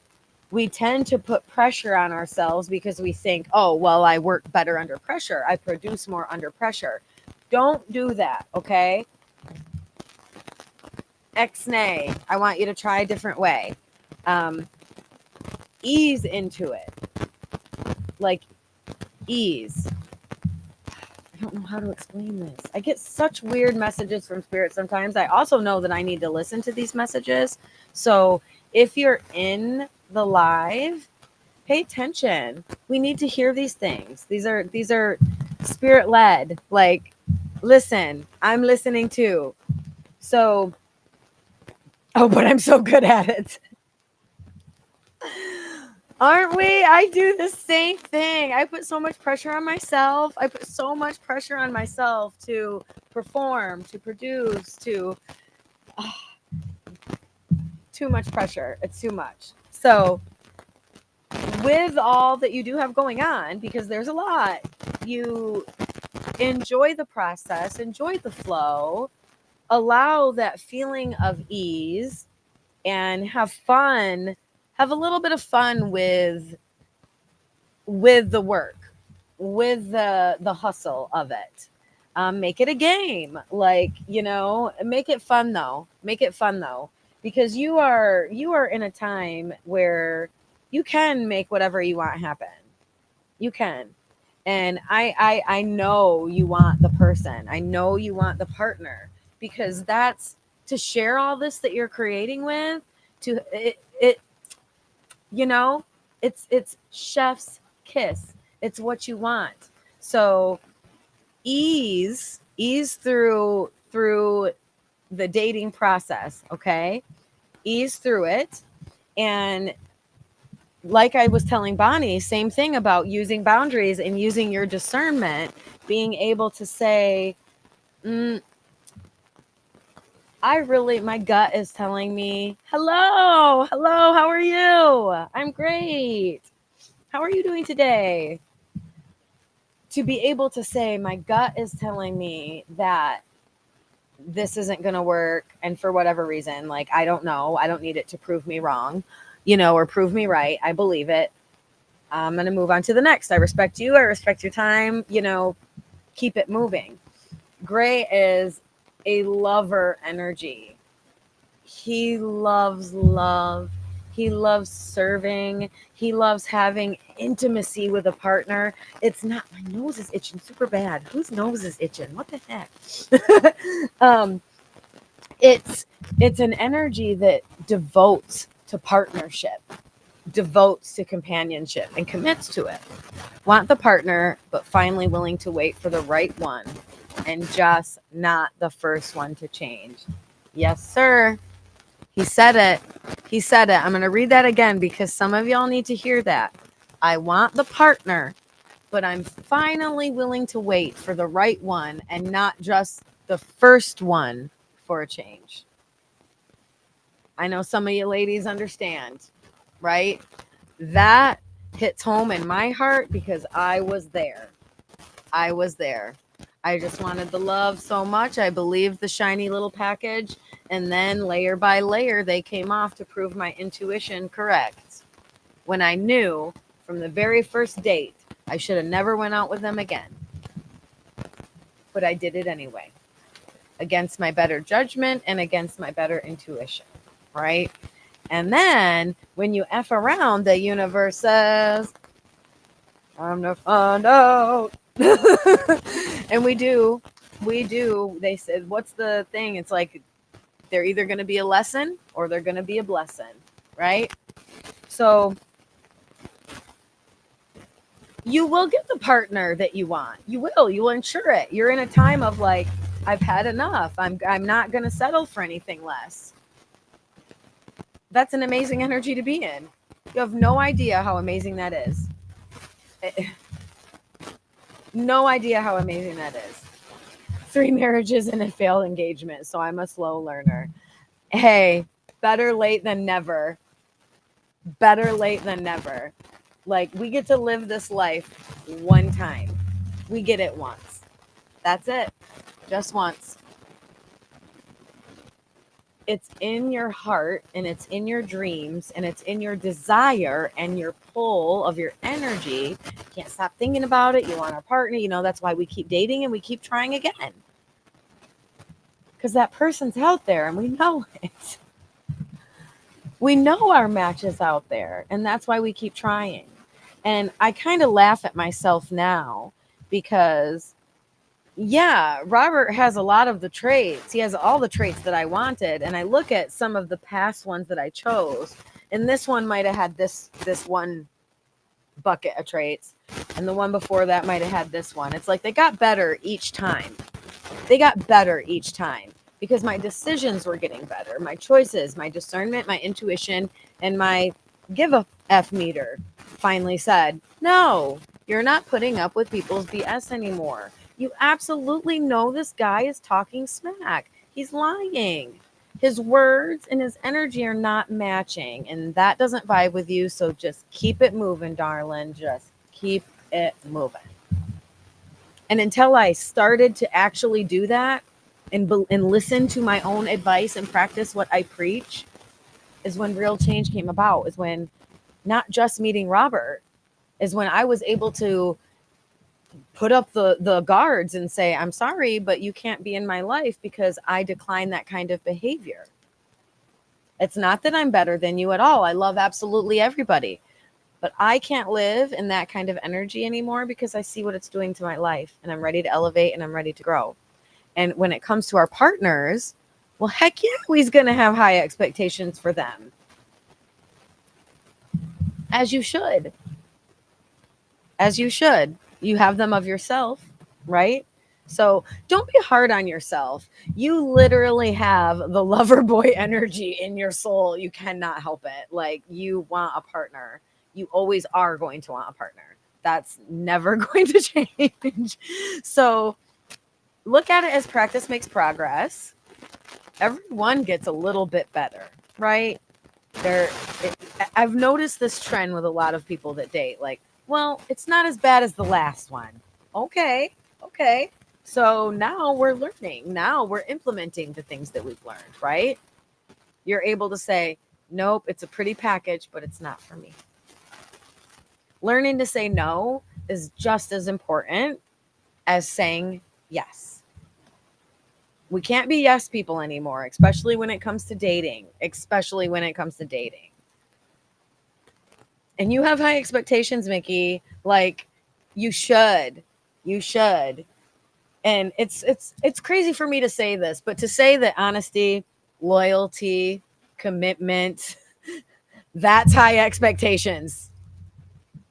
we tend to put pressure on ourselves because we think, oh, well, I work better under pressure. I produce more under pressure. Don't do that, okay? Ex-nay. I want you to try a different way. Ease into it. Like ease. I don't know how to explain this. I get such weird messages from spirit sometimes. I also know that I need to listen to these messages. So if you're in the live, pay attention. We need to hear these things. These are spirit led. Like, listen, I'm listening too. So, oh, but I'm so good at it. Aren't we? I do the same thing. I put so much pressure on myself. I put so much pressure on myself to perform, to produce, too much pressure. It's too much. So, with all that you do have going on, because there's a lot, you enjoy the process, enjoy the flow, allow that feeling of ease, and have fun. Have a little bit of fun with the work, with the hustle of it. Make it a game, like, make it fun though. Make it fun though, because you are in a time where you can make whatever you want happen. You can. And I know you want the person. I know you want the partner, because that's to share all this that you're creating with. To it it's chef's kiss. It's what you want. So ease through the dating process, okay? Ease through it. And like I was telling Bonnie, same thing about using boundaries and using your discernment, being able to say, my gut is telling me, hello, how are you? I'm great. How are you doing today? To be able to say, my gut is telling me that this isn't going to work. And for whatever reason, like, I don't know, I don't need it to prove me wrong, or prove me right. I believe it. I'm going to move on to the next. I respect you. I respect your time. Keep it moving. Gray is a lover energy. He loves love. He loves serving. He loves having intimacy with a partner. It's not, my nose is itching super bad. Whose nose is itching? What the heck? It's an energy that devotes to partnership, devotes to companionship, and commits to it. Want the partner, but finally willing to wait for the right one, and just not the first one to change. Yes, sir. He said it. He said it. I'm going to read that again because some of y'all need to hear that. I want the partner, but I'm finally willing to wait for the right one and not just the first one for a change. I know some of you ladies understand, right? That hits home in my heart because I was there. I was there. I just wanted the love so much. I believed the shiny little package. And then layer by layer, they came off to prove my intuition correct. When I knew from the very first date, I should have never went out with them again. But I did it anyway. Against my better judgment and against my better intuition. Right? And then when you F around, the universe says, I'm to find out. And we do. They said, what's the thing? It's like, they're either going to be a lesson or they're going to be a blessing, right? So you will get the partner that you want. You will ensure it. You're in a time of like, I've had enough. I'm not going to settle for anything less. That's an amazing energy to be in. You have no idea how amazing that is. No idea how amazing that is. 3 marriages and a failed engagement, so I'm a slow learner. Hey, better late than never. Better late than never. Like, we get to live this life one time. We get it once. That's it. just once. It's in your heart and it's in your dreams and it's in your desire and your pull of your energy. You can't stop thinking about it. You want a partner. That's why we keep dating and we keep trying again. Because that person's out there and we know it. We know our match is out there. And that's why we keep trying. And I kind of laugh at myself now because yeah, Robert has a lot of the traits. He has all the traits that I wanted. And I look at some of the past ones that I chose. And this one might have had this one bucket of traits. And the one before that might have had this one. It's like they got better each time. They got better each time because my decisions were getting better. My choices, my discernment, my intuition, and my give a F meter finally said, no, you're not putting up with people's BS anymore. You absolutely know this guy is talking smack. He's lying. His words and his energy are not matching, and that doesn't vibe with you. So just keep it moving, darling. Just keep it moving. And until I started to actually do that and listen to my own advice and practice what I preach, is when real change came about. Is when not just meeting Robert, is when I was able to put up the guards and say, I'm sorry, but you can't be in my life because I decline that kind of behavior. It's not that I'm better than you at all. I love absolutely everybody. But I can't live in that kind of energy anymore because I see what it's doing to my life and I'm ready to elevate and I'm ready to grow. And when it comes to our partners, well, heck yeah, we's going to have high expectations for them. As you should. As you should. You have them of yourself, right? So don't be hard on yourself. You literally have the lover boy energy in your soul. You cannot help it. Like you want a partner. You always are going to want a partner. That's never going to change. So look at it as practice makes progress. Everyone gets a little bit better, right? I've noticed this trend with a lot of people that date. Like, well, it's not as bad as the last one. Okay. So now we're learning. Now we're implementing the things that we've learned, right? You're able to say, nope, it's a pretty package, but it's not for me. Learning to say no is just as important as saying yes. We can't be yes people anymore, especially when it comes to dating. And you have high expectations, Mickey. Like you should. And it's crazy for me to say this, but to say that honesty, loyalty, commitment, that's high expectations.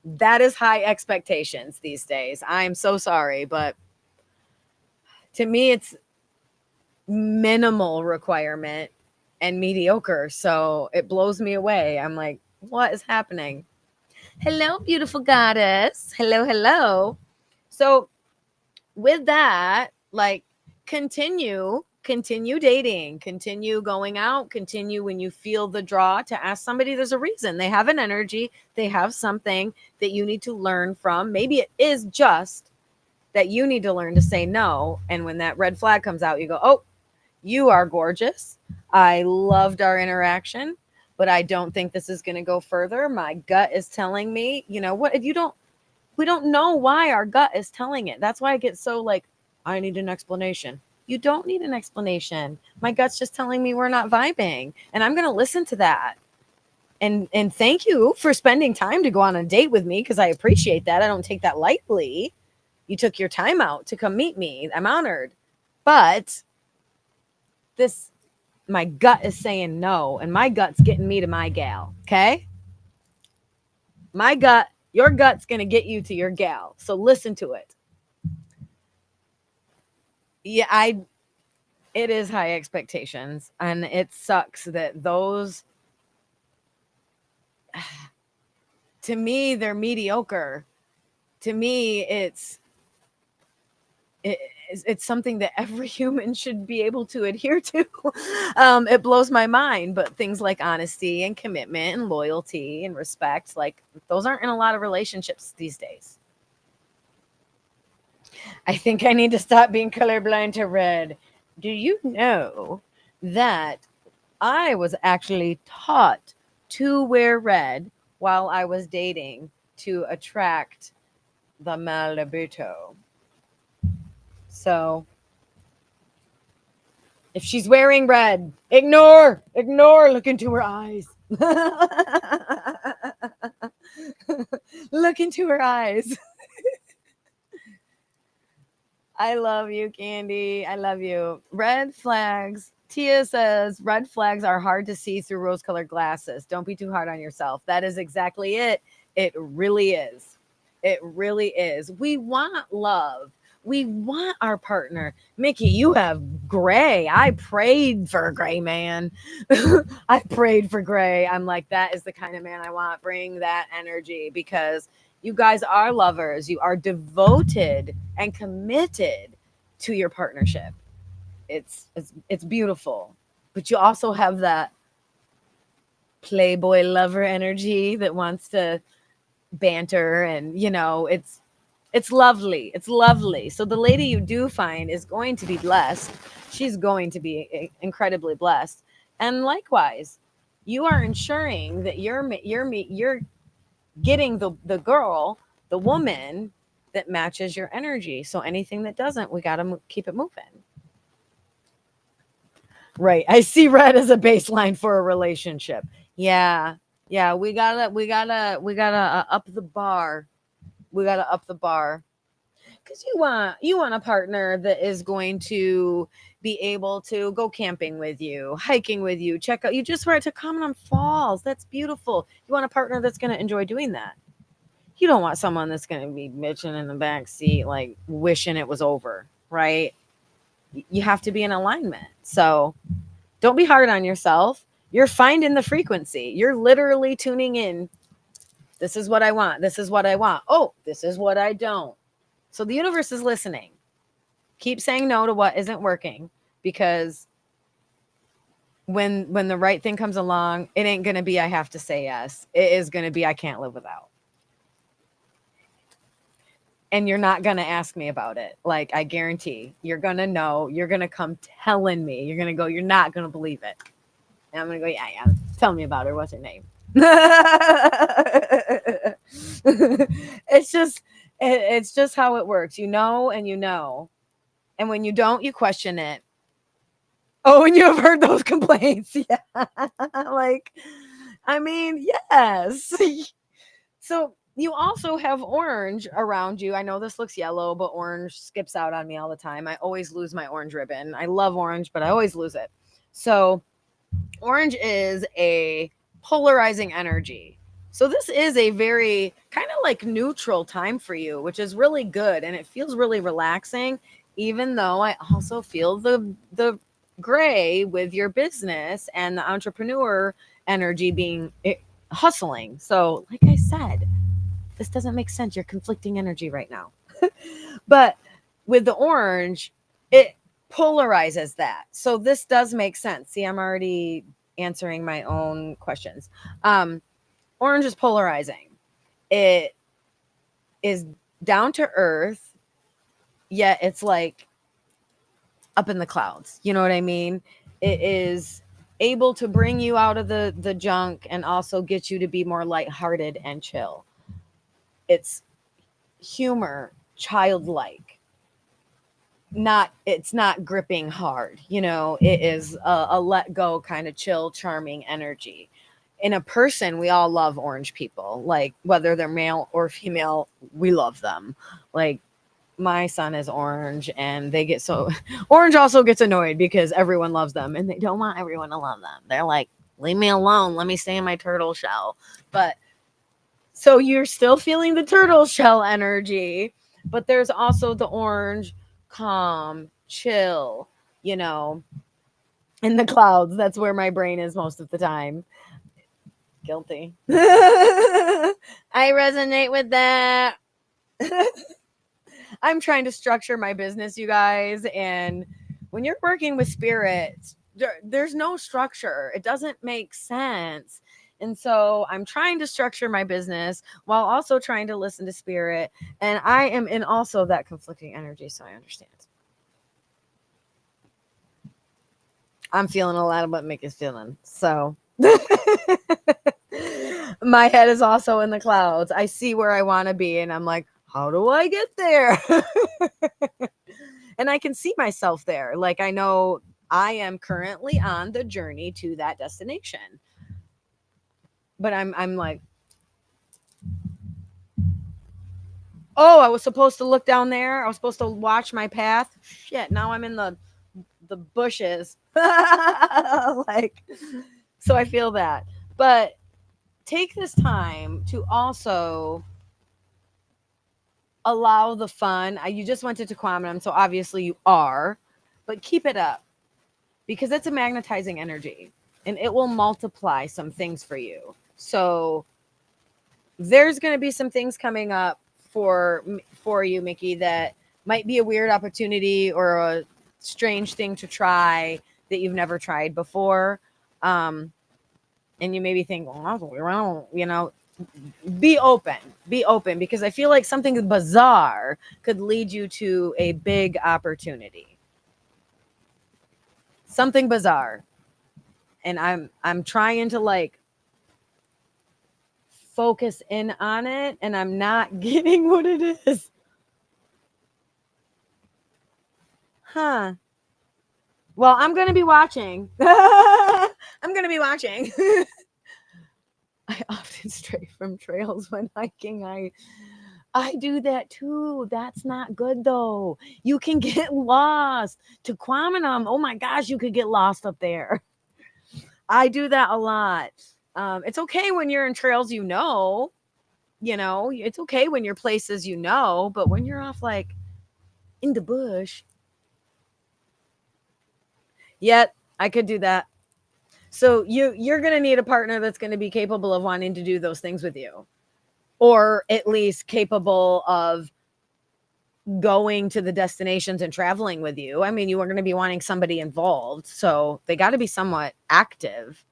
That is high expectations these days. I'm so sorry, but to me it's minimal requirement and mediocre. So it blows me away. I'm like, what is happening? Hello, beautiful goddess. Hello. So with that, like continue dating, continue going out, continue when you feel the draw to ask somebody. There's a reason. They have an energy, they have something that you need to learn from. Maybe it is just that you need to learn to say no. And when that red flag comes out, you go, oh, you are gorgeous. I loved our interaction, but I don't think this is going to go further. My gut is telling me, you know what, if you don't, we don't know why our gut is telling it. That's why I get so like, I need an explanation. You don't need an explanation. My gut's just telling me we're not vibing, and I'm going to listen to that. And thank you for spending time to go on a date with me because I appreciate that. I don't take that lightly. You took your time out to come meet me. I'm honored. But this, my gut is saying no, and my gut's getting me to my gal. Okay. My gut, your gut's going to get you to your gal. So listen to it. Yeah, it is high expectations, and it sucks that those, to me, they're mediocre. To me, it's something that every human should be able to adhere to. It blows my mind, but things like honesty and commitment and loyalty and respect, like those aren't in a lot of relationships these days. I think I need to stop being colorblind to red. Do you know that I was actually taught to wear red while I was dating to attract the Malibito? So if she's wearing red, ignore, look into her eyes. Look into her eyes. I love you, Candy. I love you. Red flags. Tia says red flags are hard to see through rose colored glasses. Don't be too hard on yourself. That is exactly it. It really is. It really is. We want love. We want our partner. Mickey, you have gray. I prayed for a gray man. I prayed for gray. I'm like, that is the kind of man I want. Bring that energy because you guys are lovers. You are devoted and committed to your partnership. It's beautiful. But you also have that playboy lover energy that wants to banter and it's lovely. It's lovely. So the lady you do find is going to be blessed. She's going to be incredibly blessed. And likewise, you are ensuring that you're getting the girl, the woman that matches your energy. So anything that doesn't, we got to keep it moving. Right. I see red as a baseline for a relationship. Yeah. Yeah, we gotta up the bar. We gotta up the bar because you want a partner that is going to be able to go camping with you, hiking with you, check out. You just were to Common Falls. That's beautiful. You want a partner that's going to enjoy doing that. You don't want someone that's going to be bitching in the back seat, like wishing it was over, right? You have to be in alignment. So don't be hard on yourself. You're finding the frequency. You're literally tuning in. This is what I want. This is what I want. Oh, this is what I don't. So the universe is listening. Keep saying no to what isn't working because when the right thing comes along, it ain't going to be I have to say yes. It is going to be I can't live without. And you're not going to ask me about it. Like, I guarantee you're going to know. You're going to come telling me. You're going to go, you're not going to believe it. And I'm going to go, yeah, yeah. Tell me about her. What's her name? It's just how it works. You know, and you know. And when you don't, you question it. Oh, and you have heard those complaints. Yeah. Like, I mean, yes. So you also have orange around you. I know this looks yellow, but orange skips out on me all the time. I always lose my orange ribbon. I love orange, but I always lose it. So orange is a polarizing energy. So this is a very kind of like neutral time for you, which is really good and it feels really relaxing, even though I also feel the gray with your business and the entrepreneur energy being hustling. So, like I said, this doesn't make sense. You're conflicting energy right now. But with the orange, it polarizes that. So this does make sense. See, I'm already answering my own questions. Orange is polarizing. It is down to earth, yet it's like up in the clouds. You know what I mean? It is able to bring you out of the junk and also get you to be more lighthearted and chill. It's humor, childlike. It's not gripping hard, it is a let go kind of chill, charming energy. In a person, we all love orange people, like whether they're male or female, we love them. Like my son is orange and they get so orange also gets annoyed because everyone loves them and they don't want everyone to love them. They're like, leave me alone, let me stay in my turtle shell. But so you're still feeling the turtle shell energy, but there's also the orange, calm, chill, you know, in the clouds. That's where my brain is most of the time. Guilty. I resonate with that. I'm trying to structure my business, you guys. And when you're working with spirits, there's no structure. It doesn't make sense And so I'm trying to structure my business while also trying to listen to spirit. And I am in also that conflicting energy. So I understand. I'm feeling a lot of what Mick is feeling. So my head is also in the clouds. I see where I want to be, and I'm like, how do I get there? And I can see myself there. Like, I know I am currently on the journey to that destination. But I'm like, oh, I was supposed to look down there. I was supposed to watch my path. Shit, now I'm in the bushes. Like, so I feel that. But take this time to also allow the fun. You just went to Tequaminum, so obviously you are, but keep it up because it's a magnetizing energy and it will multiply some things for you. So there's going to be some things coming up for you, Mickey, that might be a weird opportunity or a strange thing to try that you've never tried before. And you maybe think, well, you know, be open because I feel like something bizarre could lead you to a big opportunity. Something bizarre. And I'm trying to like focus in on it and I'm not getting what it is. Huh. Well, I'm going to be watching. I'm going to be watching. I often stray from trails when hiking. I do that too. That's not good though. You can get lost. Tequaminum, oh my gosh, you could get lost up there. I do that a lot. It's okay when you're in trails you know, it's okay when you're places you know, but when you're off like in the bush, yet I could do that. So you're going to need a partner that's going to be capable of wanting to do those things with you, or at least capable of going to the destinations and traveling with you. I mean, you are going to be wanting somebody involved, so they got to be somewhat active.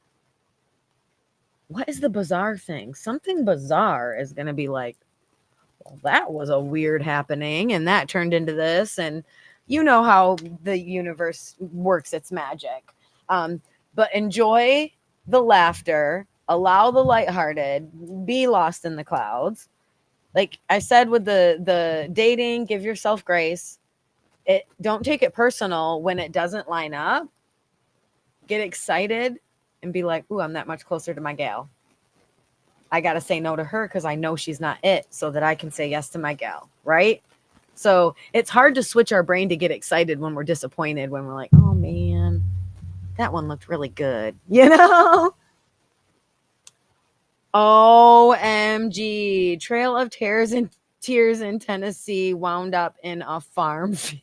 What is the bizarre thing? Something bizarre is going to be like, well, that was a weird happening and that turned into this, and you know how the universe works its magic. But enjoy the laughter, allow the lighthearted, be lost in the clouds. Like I said with the dating, give yourself grace. Don't take it personal when it doesn't line up. Get excited and be like, ooh, I'm that much closer to my gal. I got to say no to her because I know she's not it, so that I can say yes to my gal, right? So it's hard to switch our brain to get excited when we're disappointed, when we're like, oh man, that one looked really good, OMG, Trail of Tears in Tennessee wound up in a farm field.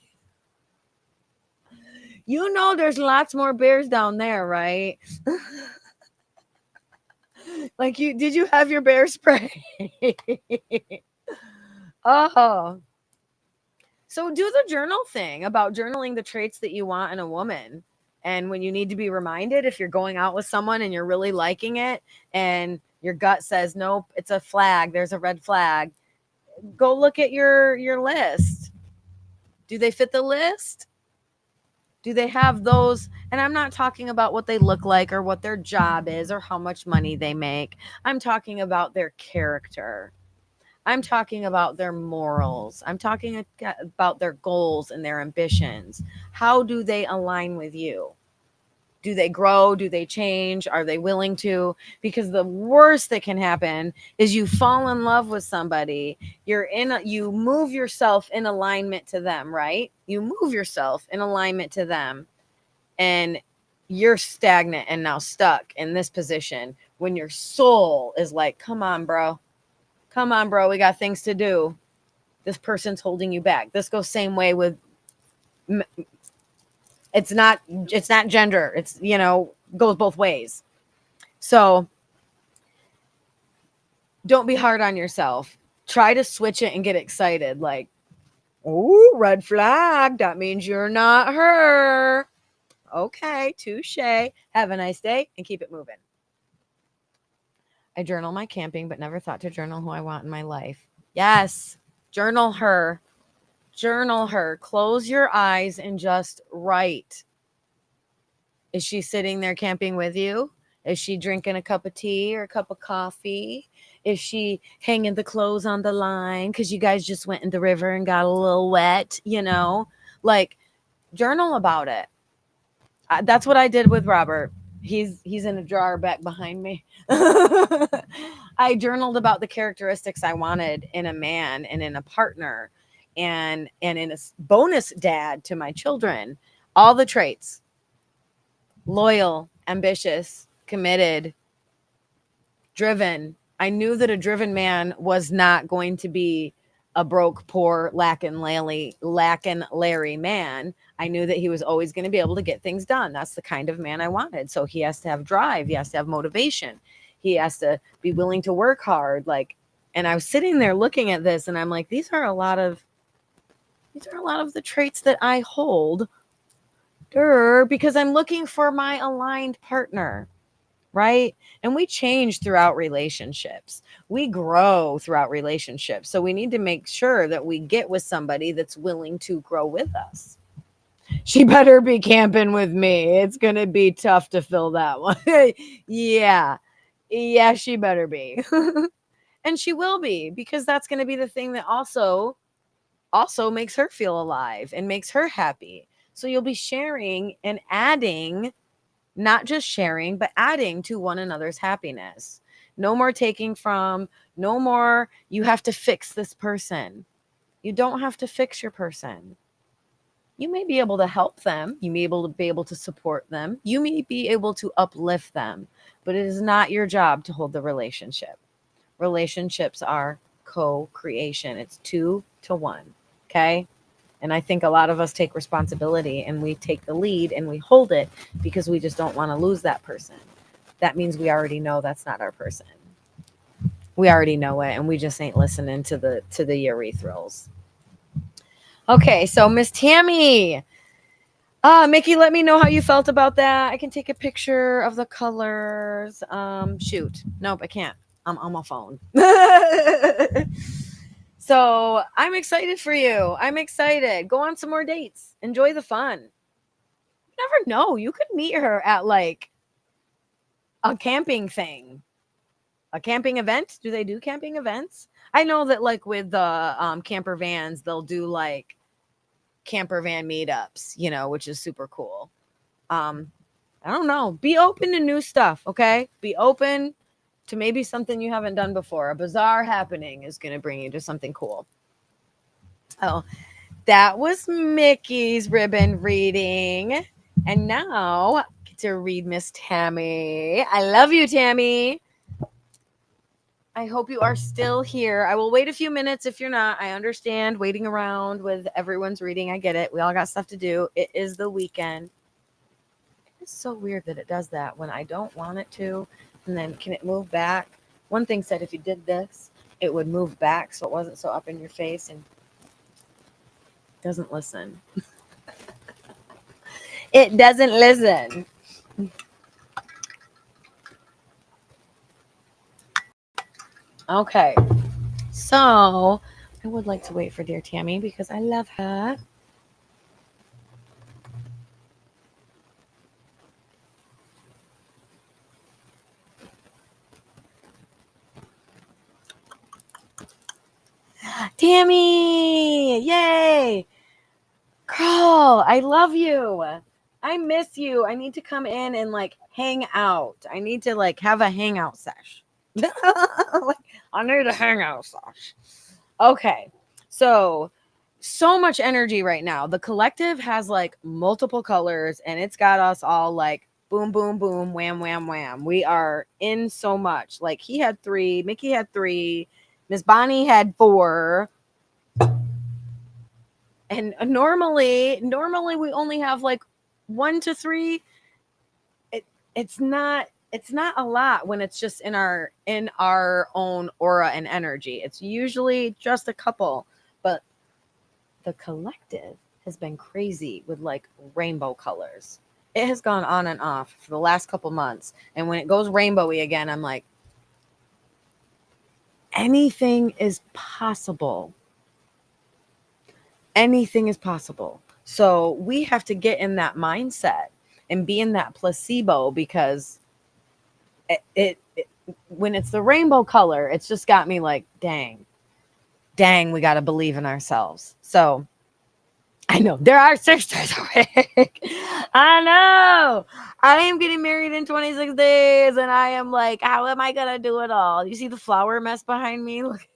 There's lots more bears down there, right? Like did you have your bear spray? Oh. So do the journal thing about journaling the traits that you want in a woman. And when you need to be reminded, if you're going out with someone and you're really liking it and your gut says, nope, it's a flag, there's a red flag, go look at your list. Do they fit the list? Do they have those? And I'm not talking about what they look like or what their job is or how much money they make. I'm talking about their character. I'm talking about their morals. I'm talking about their goals and their ambitions. How do they align with you? Do they grow? Do they change? Are they willing to? Because the worst that can happen is you fall in love with somebody. You move yourself in alignment to them, right? You move yourself in alignment to them, and you're stagnant and now stuck in this position when your soul is like, come on, bro. Come on, bro. We got things to do. This person's holding you back. This goes same way with it's not gender. It's, goes both ways. So don't be hard on yourself. Try to switch it and get excited. Like, oh, red flag. That means you're not her. Okay, touche. Have a nice day and keep it moving. I journal my camping, but never thought to journal who I want in my life. Yes, journal her. Journal her. Close your eyes and just write. Is she sitting there camping with you? Is she drinking a cup of tea or a cup of coffee? Is she hanging the clothes on the line because you guys just went in the river and got a little wet? Like journal about it. That's what I did with Robert. He's in a drawer back behind me. I journaled about the characteristics I wanted in a man and in a partner, and in a bonus dad to my children. All the traits: loyal, ambitious, committed, driven. I knew that a driven man was not going to be a broke, poor, Larry man. I knew that he was always going to be able to get things done. That's the kind of man I wanted. So he has to have drive. He has to have motivation. He has to be willing to work hard. And I was sitting there looking at this, and I'm like, these are a lot of the traits that I hold, because I'm looking for my aligned partner. Right? And we change throughout relationships. We grow throughout relationships. So we need to make sure that we get with somebody that's willing to grow with us. She better be camping with me. It's going to be tough to fill that one. Yeah. Yeah, she better be. And she will be, because that's going to be the thing that also makes her feel alive and makes her happy. So you'll be sharing and adding, not just sharing, but adding to one another's happiness. No more taking from, no more, you have to fix this person. You don't have to fix your person. You may be able to help them. You may be able to support them. You may be able to uplift them, but it is not your job to hold the relationship. Relationships are co-creation. It's 2 to 1. Okay. And I think a lot of us take responsibility and we take the lead and we hold it because we just don't want to lose that person. That means we already know that's not our person. We already know it, and we just ain't listening to the urethral. Okay, so Miss Tammy. Mickey, let me know how you felt about that. I can take a picture of the colors. Shoot. Nope, I can't. I'm on my phone. So I'm excited for you. I'm excited. Go on some more dates. Enjoy the fun. You never know. You could meet her at like a camping thing, a camping event. Do they do camping events? I know that like with the camper vans, they'll do like camper van meetups, which is super cool. I don't know. Be open to new stuff, okay? Be open to maybe something you haven't done before. A bizarre happening is going to bring you to something cool. Oh, that was Mickey's ribbon reading. And now I get to read Miss Tammy. I love you, Tammy. I hope you are still here. I will wait a few minutes if you're not. I understand waiting around with everyone's reading. I get it. We all got stuff to do. It is the weekend. It's so weird that it does that when I don't want it to. And then can it move back? One thing said if you did this, it would move back so it wasn't so up in your face, and doesn't listen. It doesn't listen. Okay. So I would like to wait for dear Tammy because I love her. Tammy! Yay! Girl, I love you. I miss you. I need to come in and like hang out. I need to like have a hangout sesh. Like, I need a hangout sesh. Okay. So much energy right now. The collective has like multiple colors, and it's got us all like boom, boom, boom, wham, wham, wham. We are in so much. Like he had 3, Mickey had 3, Miss Bonnie had 4. And normally we only have like 1 to 3. It's not a lot when it's just in our own aura and energy. It's usually just a couple, but the collective has been crazy with like rainbow colors. It has gone on and off for the last couple months, and when it goes rainbowy again, I'm like, anything is possible. Anything is possible. So we have to get in that mindset and be in that placebo, because it when it's the rainbow color, it's just got me like, dang, we got to believe in ourselves. So I know there are sisters awake. I know. I am getting married in 26 days, and I am like, how am I going to do it all? You see the flower mess behind me? Look,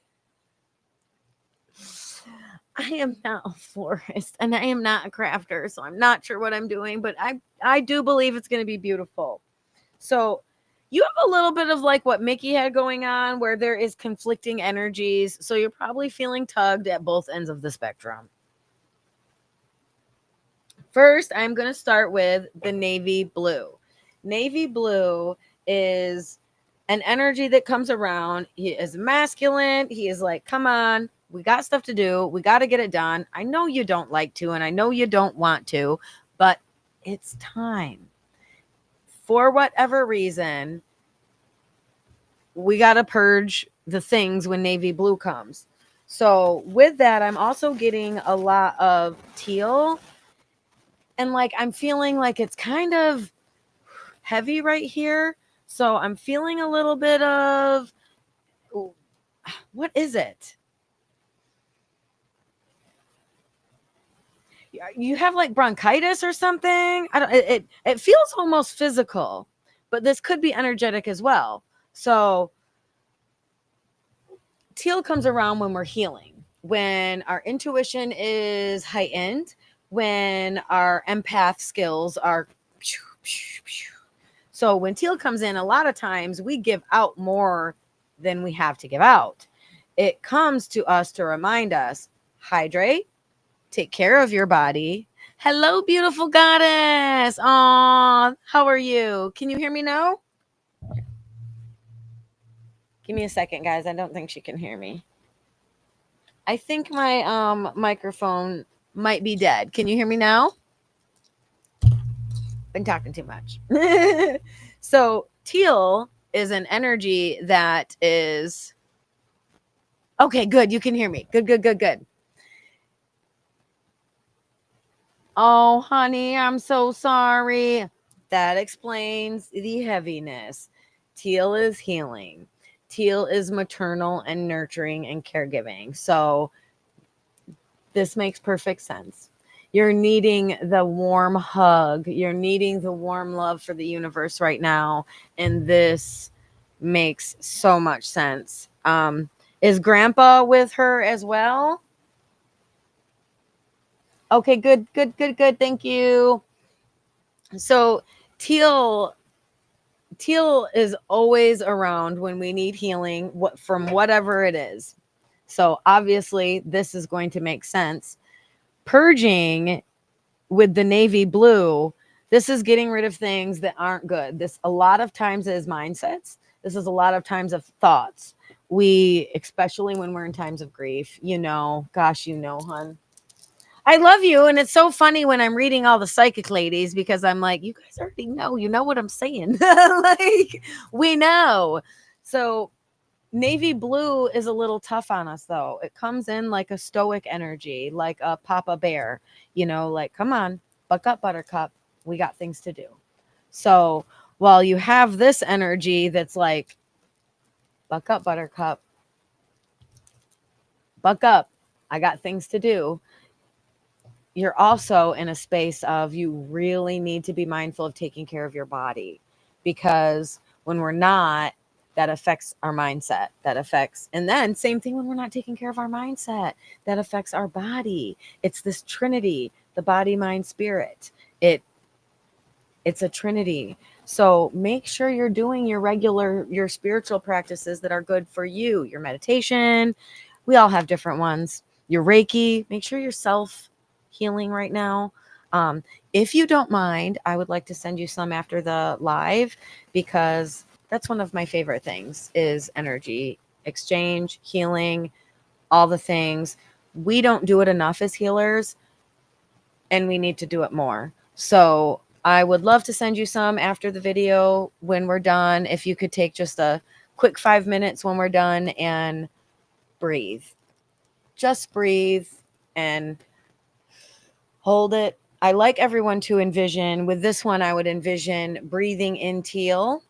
I am not a florist and I am not a crafter, so I'm not sure what I'm doing, but I do believe it's going to be beautiful. So you have a little bit of like what Mickey had going on, where there is conflicting energies. So you're probably feeling tugged at both ends of the spectrum. First, I'm going to start with the navy blue. Navy blue is an energy that comes around. He is masculine. He is like, come on, we got stuff to do. We got to get it done. I know you don't like to, and I know you don't want to, but it's time. For whatever reason, we got to purge the things when navy blue comes. So with that, I'm also getting a lot of teal, and like I'm feeling like it's kind of heavy right here. So I'm feeling a little bit of, what is it? You have like bronchitis or something? I don't it feels almost physical, but this could be energetic as well. So teal comes around when we're healing, when our intuition is heightened, when our empath skills are. So when teal comes in, a lot of times we give out more than we have to give out. It comes to us to remind us, hydrate, take care of your body. Hello, beautiful goddess. Aw, how are you? Can you hear me now? Give me a second, guys. I don't think she can hear me. I think my microphone might be dead. Can you hear me now? Been talking too much. So teal is an energy that is okay. Good. You can hear me. Good. Oh, honey, I'm so sorry. That explains the heaviness. Teal is healing. Teal is maternal and nurturing and caregiving. So this makes perfect sense. You're needing the warm hug. You're needing the warm love for the universe right now. And this makes so much sense. Is grandpa with her as well? Okay, good. Thank you. So teal is always around when we need healing, from whatever it is. So obviously this is going to make sense. Purging with the navy blue, this is getting rid of things that aren't good. This a lot of times is mindsets. This is a lot of times of thoughts. We, especially when we're in times of grief, gosh, hun, I love you. And it's so funny when I'm reading all the psychic ladies, because I'm like, you guys already know, what I'm saying. Like, we know. So navy blue is a little tough on us, though. It comes in like a stoic energy, like a Papa Bear, like, come on, buck up, Buttercup. We got things to do. So while you have this energy that's like, buck up, Buttercup, buck up, I got things to do. You're also in a space of, you really need to be mindful of taking care of your body, because when we're not, that affects our mindset. And then same thing when we're not taking care of our mindset, that affects our body. It's this trinity, the body, mind, spirit. It's a trinity. So make sure you're doing your spiritual practices that are good for you. Your meditation, we all have different ones. Your Reiki, make sure you're self healing right now. If you don't mind, I would like to send you some after the live, because that's one of my favorite things, is energy exchange, healing, all the things. We don't do it enough as healers, and we need to do it more. So I would love to send you some after the video when we're done. If you could take just a quick 5 minutes when we're done and breathe. Just breathe and hold it. I like everyone to envision, with this one, I would envision breathing in teal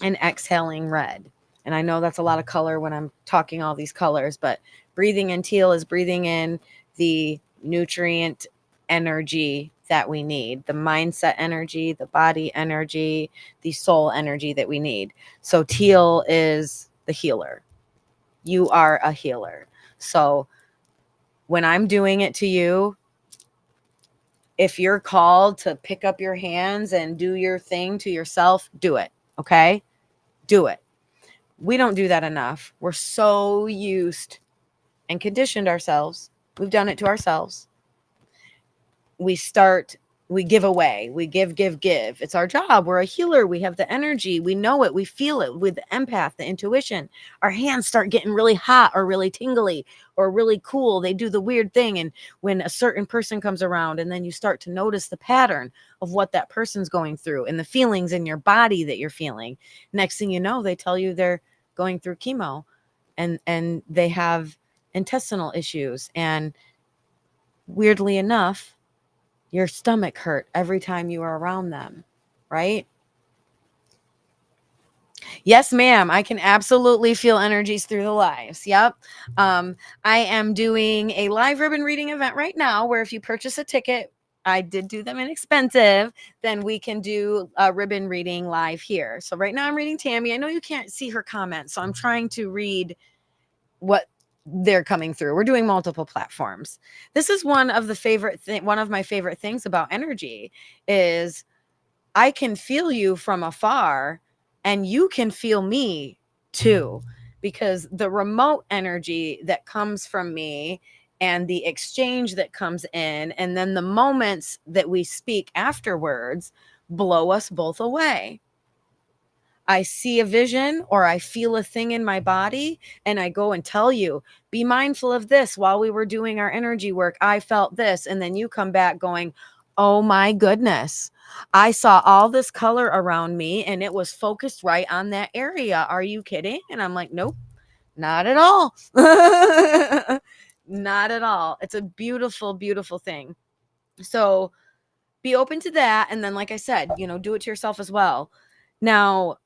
and exhaling red. And I know that's a lot of color when I'm talking all these colors, but breathing in teal is breathing in the nutrient energy that we need, the mindset energy, the body energy, the soul energy that we need. So teal is the healer. You are a healer. So when I'm doing it to you, if you're called to pick up your hands and do your thing to yourself, do it. Okay? Do it. We don't do that enough. We're so used and conditioned ourselves. We've done it to ourselves. We give away. We give. It's our job. We're a healer. We have the energy. We know it. We feel it with the empath, the intuition. Our hands start getting really hot or really tingly or really cool. They do the weird thing. And when a certain person comes around, and then you start to notice the pattern of what that person's going through and the feelings in your body that you're feeling. Next thing you know, they tell you they're going through chemo and they have intestinal issues. And weirdly enough, your stomach hurt every time you are around them, right? Yes, ma'am. I can absolutely feel energies through the lives. Yep. I am doing a live ribbon reading event right now where if you purchase a ticket, I did do them inexpensive, then we can do a ribbon reading live here. So right now I'm reading Tammy. I know you can't see her comments, so I'm trying to read what they're coming through. We're doing multiple platforms. This is one of my favorite things about energy is I can feel you from afar and you can feel me too, because the remote energy that comes from me and the exchange that comes in, and then the moments that we speak afterwards blow us both away. I see a vision or I feel a thing in my body and I go and tell you, be mindful of this. While we were doing our energy work, I felt this. And then you come back going, oh my goodness, I saw all this color around me and it was focused right on that area. Are you kidding? And I'm like, nope, not at all. Not at all. It's a beautiful, beautiful thing. So be open to that. And then, like I said, do it to yourself as well. Now,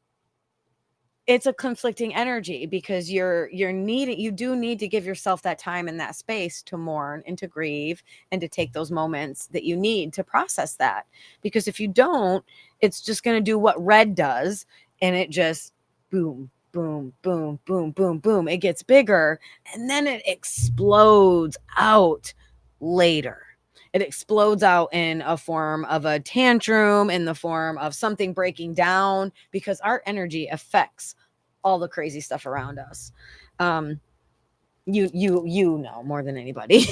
it's a conflicting energy because you do need to give yourself that time and that space to mourn and to grieve and to take those moments that you need to process that. Because if you don't, it's just going to do what red does, and it just boom, boom, boom, boom, boom, boom. It gets bigger and then it explodes out later. It explodes out in a form of a tantrum, in the form of something breaking down, because our energy affects all the crazy stuff around us. Um, you know more than anybody.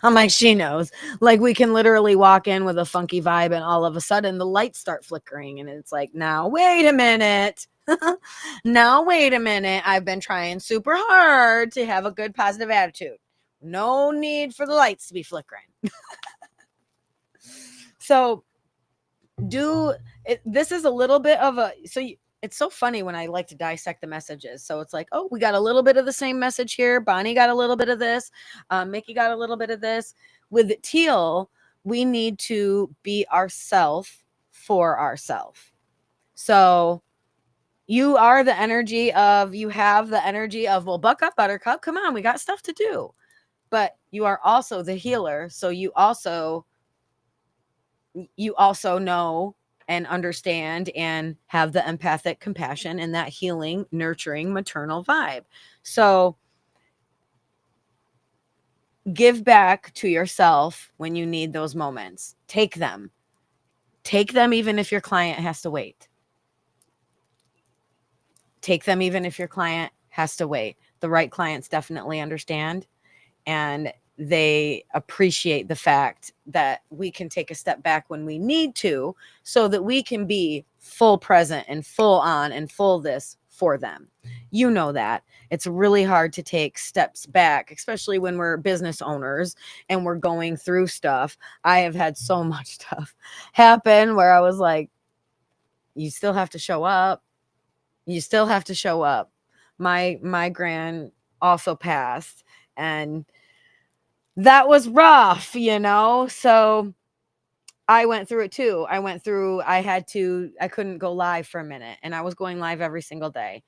I'm like, she knows. Like, we can literally walk in with a funky vibe and all of a sudden the lights start flickering and it's like, now wait a minute. Now wait a minute. I've been trying super hard to have a good positive attitude. No need for the lights to be flickering. So do it. This is a little bit of a, it's so funny when I like to dissect the messages. So it's like, oh, we got a little bit of the same message here. Bonnie got a little bit of this. Mickey got a little bit of this. With teal, we need to be ourself for ourself. So you have the energy of, well, buck up, buttercup. Come on, we got stuff to do. But you are also the healer. So you also know and understand and have the empathic compassion and that healing, nurturing, maternal vibe. So give back to yourself when you need those moments. Take them even if your client has to wait. Take them even if your client has to wait. The right clients definitely understand, and they appreciate the fact that we can take a step back when we need to, so that we can be full present and full on and full this for them. You know that it's really hard to take steps back, especially when we're business owners and we're going through stuff. I have had so much stuff happen where I was like, you still have to show up. You still have to show up. My gran also passed, and that was rough, So I went through it too. I couldn't go live for a minute, and I was going live every single day.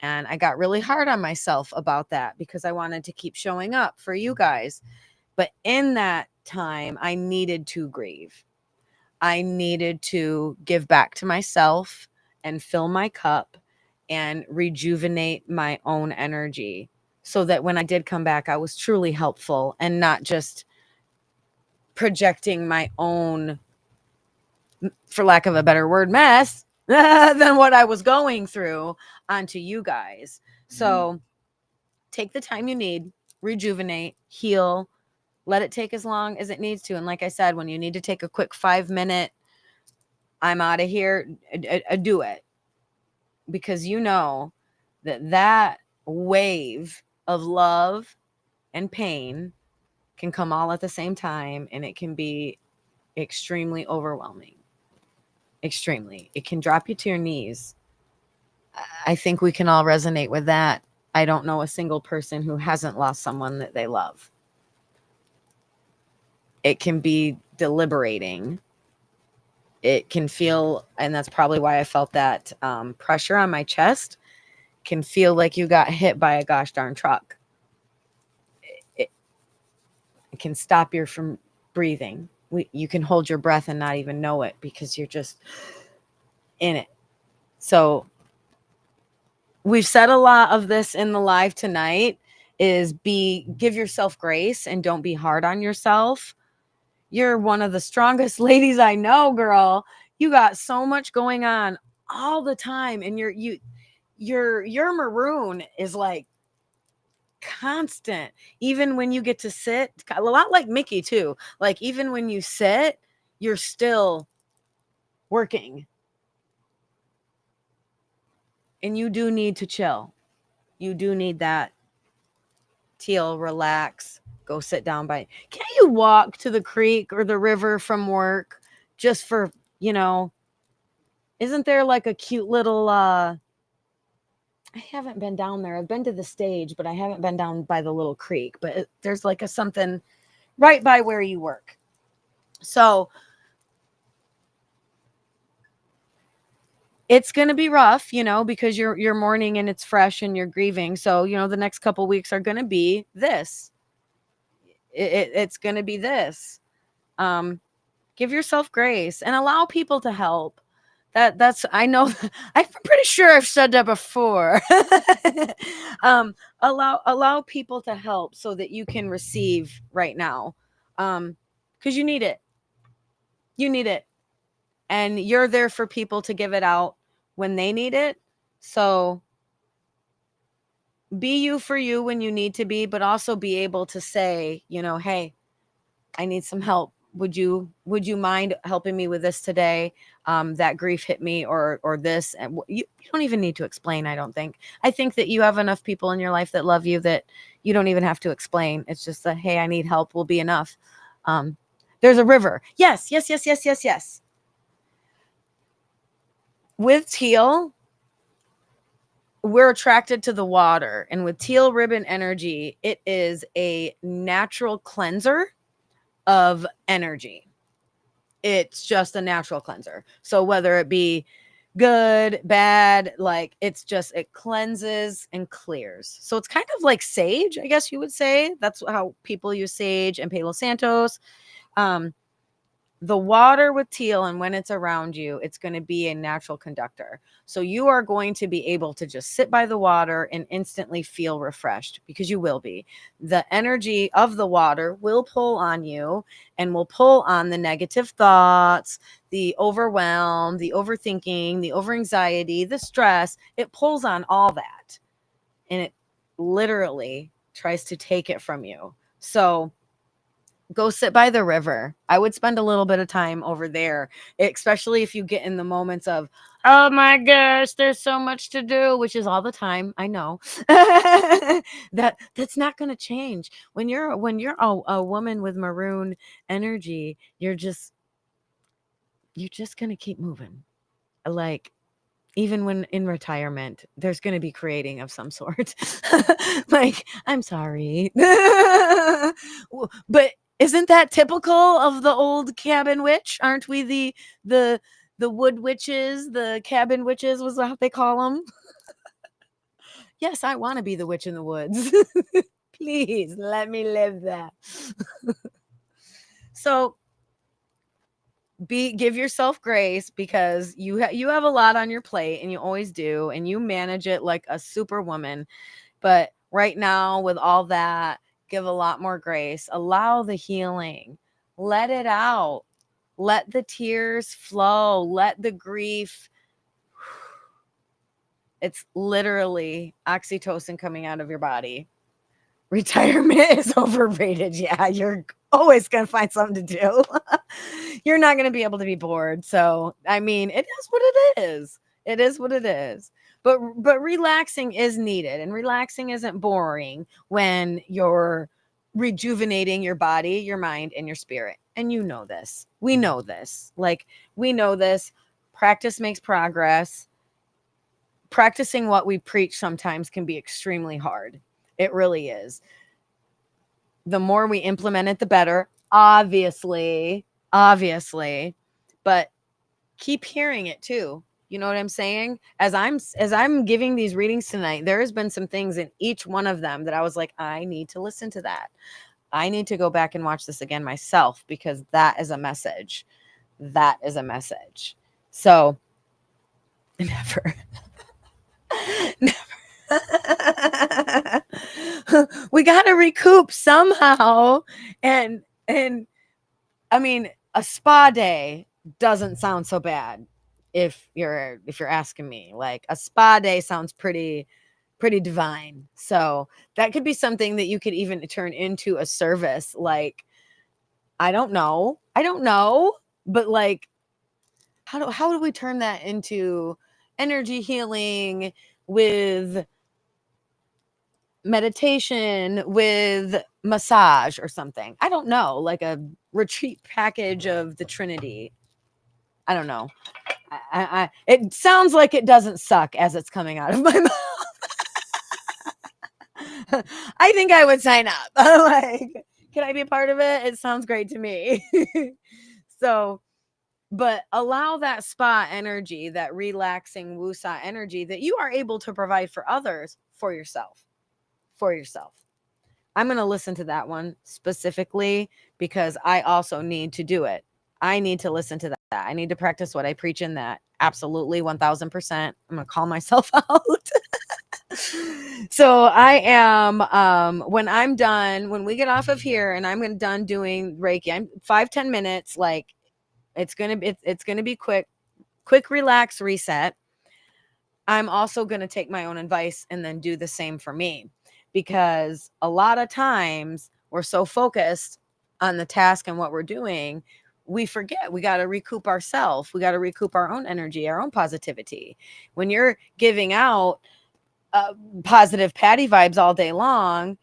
And I got really hard on myself about that because I wanted to keep showing up for you guys. But in that time, I needed to grieve. I needed to give back to myself and fill my cup and rejuvenate my own energy so that when I did come back, I was truly helpful and not just projecting my own, for lack of a better word, mess than what I was going through onto you guys. So take the time you need, rejuvenate, heal, let it take as long as it needs to. And like I said, when you need to take a quick 5-minute, I'm out of here, do it. Because you know that wave of love and pain can come all at the same time, and it can be extremely overwhelming. Extremely. It can drop you to your knees. I think we can all resonate with that. I don't know a single person who hasn't lost someone that they love. It can be deliberating. It can feel, and that's probably why I felt that pressure on my chest, can feel like you got hit by a gosh darn truck. It can stop you from breathing. You can hold your breath and not even know it because you're just in it. So we've said a lot of this in the live tonight is give yourself grace and don't be hard on yourself. You're one of the strongest ladies I know, girl. You got so much going on all the time, and your maroon is like constant. Even when you get to sit, a lot like Mickey too. Like even when you sit, you're still working. And you do need to chill. You do need that teal, relax, go sit down by. Can't you walk to the creek or the river from work just for, isn't there like a cute little I haven't been down there. I've been to the stage, but I haven't been down by the little creek. But there's like a something right by where you work. So it's going to be rough, because you're mourning and it's fresh and you're grieving. So, the next couple weeks are going to be this. It's going to be this. Give yourself grace and allow people to help. That's I know I'm pretty sure I've said that before. Allow people to help so that you can receive right now. Because you need it. You need it. And you're there for people to give it out when they need it. So be you for you when you need to be, but also be able to say, hey, I need some help. Would you mind helping me with this today? That grief hit me or this. And you don't even need to explain. I don't think. I think that you have enough people in your life that love you that you don't even have to explain. It's just that, hey, I need help will be enough. There's a river. Yes. With teal, we're attracted to the water. And with teal ribbon energy, it is a natural cleanser of energy. It's just a natural cleanser. So whether it be good, bad, like it cleanses and clears. So it's kind of like sage, I guess you would say. That's how people use sage and Palo Santos. The water with teal, and when it's around you, it's going to be a natural conductor. So you are going to be able to just sit by the water and instantly feel refreshed because you will be. The energy of the water will pull on you and will pull on the negative thoughts, the overwhelm, the overthinking, the overanxiety, the stress. It pulls on all that and it literally tries to take it from you. So go sit by the river. I would spend a little bit of time over there, especially if you get in the moments of, oh my gosh, there's so much to do, which is all the time. I know that's not going to change when you're a woman with maroon energy. You're just going to keep moving. Like even when in retirement, there's going to be creating of some sort. Like, I'm sorry. But isn't that typical of the old cabin witch? Aren't we the the wood witches, the cabin witches was what they call them? Yes, I want to be the witch in the woods. Please let me live that. So give yourself grace, because you have a lot on your plate, and you always do, and you manage it like a superwoman. But right now, with all that, give a lot more grace. Allow the healing. Let it out. Let the tears flow. Let the grief. It's literally oxytocin coming out of your body. Retirement is overrated. Yeah, you're always going to find something to do. You're not going to be able to be bored. So, I mean, it is what it is. It is what it is. But relaxing is needed, and relaxing isn't boring when you're rejuvenating your body, your mind, and your spirit. And you know this. We know this. Like, we know this. Practice makes progress. Practicing what we preach sometimes can be extremely hard. It really is. The more we implement it, the better, obviously, but keep hearing it too. You know what I'm saying? As I'm giving these readings tonight, there has been some things in each one of them that I was like, I need to listen to that. I need to go back and watch this again myself, because that is a message. That is a message. So never. We got to recoup somehow. And I mean, a spa day doesn't sound so bad if you're asking me. Like, a spa day sounds pretty divine. So that could be something that you could even turn into a service. Like, I don't know, but like, how do we turn that into energy healing with meditation, with massage or something? I don't know, like a retreat package of the Trinity. I don't know. It sounds like it doesn't suck as it's coming out of my mouth. I think I would sign up. Like, can I be a part of it? It sounds great to me. So, but allow that spa energy, that relaxing woosah energy that you are able to provide for others, for yourself. For yourself. I'm going to listen to that one specifically, because I also need to do it. I need to listen to that. I need to practice what I preach in that. Absolutely, 1000%. I'm going to call myself out. So I am, when I'm done, when we get off of here and I'm done doing Reiki, I'm 5-10 minutes. Like, it's going to be quick, relax, reset. I'm also going to take my own advice and then do the same for me, because a lot of times we're so focused on the task and what we're doing, we forget we got to recoup ourselves. We got to recoup our own energy, our own positivity. When you're giving out positive Patty vibes all day long,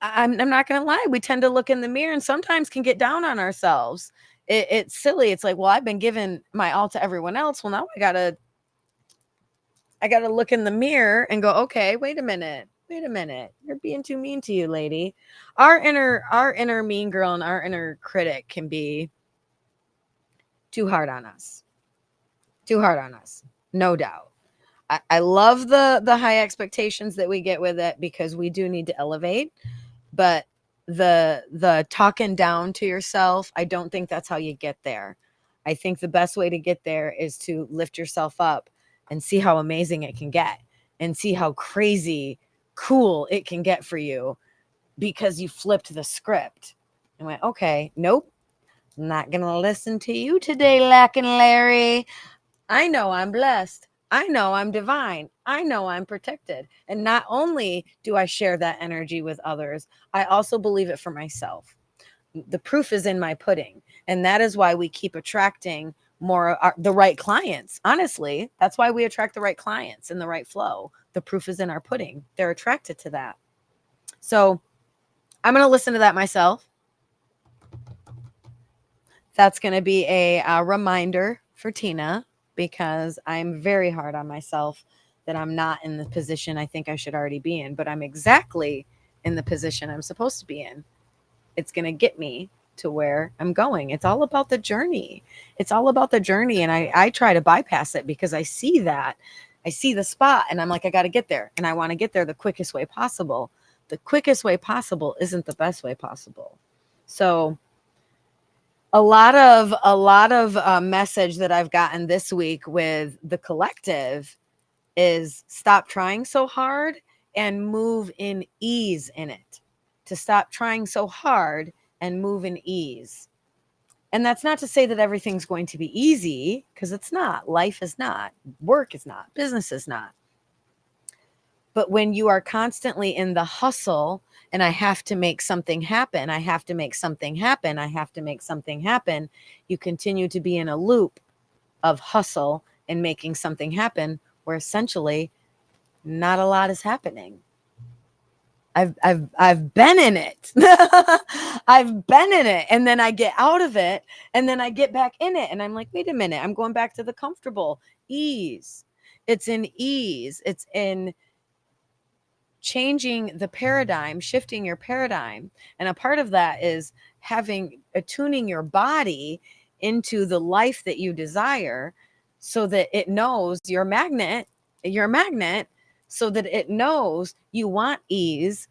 I'm not going to lie, we tend to look in the mirror and sometimes can get down on ourselves. It's silly. It's like, well, I've been giving my all to everyone else. Well, now I got to look in the mirror and go, okay, wait a minute. You're being too mean to you, lady. Our inner mean girl and our inner critic can be too hard on us. No doubt. I love the high expectations that we get with it, because we do need to elevate, but the talking down to yourself, I don't think that's how you get there. I think the best way to get there is to lift yourself up and see how amazing it can get, and see how crazy cool it can get for you, because you flipped the script and went, okay, nope, I'm not gonna listen to you today, Lacking Larry. I know I'm blessed. I know I'm divine. I know I'm protected. And not only do I share that energy with others, I also believe it for myself. The proof is in my pudding. And that is why we keep attracting the right clients. Honestly, that's why we attract the right clients and the right flow. The proof is in our pudding. They're attracted to that. So I'm going to listen to that myself. That's going to be a reminder for Tina. because I'm very hard on myself that I'm not in the position I think I should already be in, but I'm exactly in the position I'm supposed to be in. It's going to get me to where I'm going. It's all about the journey. It's all about the journey. And I try to bypass it because I see that. I see the spot and I'm like, I got to get there. And I want to get there the quickest way possible. The quickest way possible isn't the best way possible. So a lot of message that I've gotten this week with the collective is stop trying so hard and move in ease in it. To stop trying so hard and move in ease. And that's not to say that everything's going to be easy, because it's not. Life is not. Work is not. Business is not. But when you are constantly in the hustle and I have to make something happen, I have to make something happen, I have to make something happen, you continue to be in a loop of hustle and making something happen where essentially not a lot is happening. I've been in it. I've been in it, and then I get out of it, and then I get back in it, and I'm like, wait a minute, I'm going back to the comfortable ease. It's in ease. It's in changing the paradigm, shifting your paradigm, and a part of that is attuning your body into the life that you desire, so that it knows you're a magnet, so that it knows you want ease,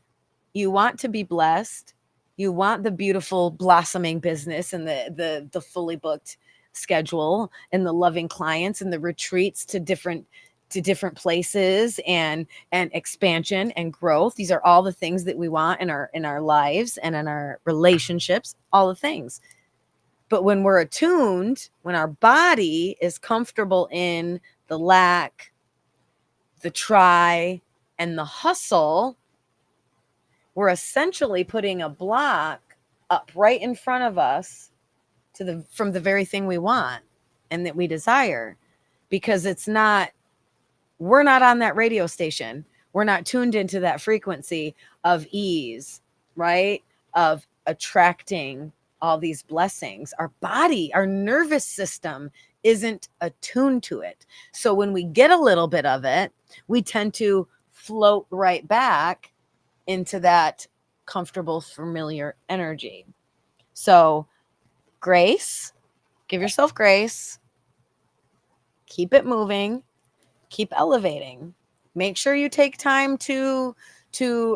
you want to be blessed, you want the beautiful blossoming business and the fully booked schedule and the loving clients and the retreats to different places and expansion and growth. These are all the things that we want in our lives and in our relationships, all the things. But when we're attuned, when our body is comfortable in the lack, the try, and the hustle, we're essentially putting a block up right in front of us from the very thing we want and that we desire, because we're not on that radio station. We're not tuned into that frequency of ease, right? Of attracting all these blessings. Our body, our nervous system isn't attuned to it. So when we get a little bit of it, we tend to float right back into that comfortable, familiar energy. So, grace, give yourself grace, keep it moving, keep elevating. Make sure you take time to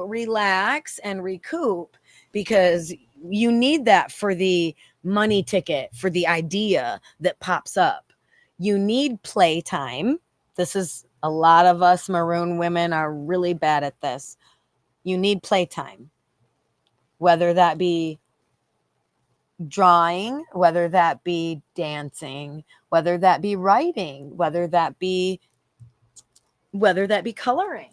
relax and recoup, because you need that for the money ticket, for the idea that pops up. You need playtime. This is a lot of us maroon women are really bad at this. You need playtime, whether that be drawing, whether that be dancing, whether that be writing, whether that be coloring.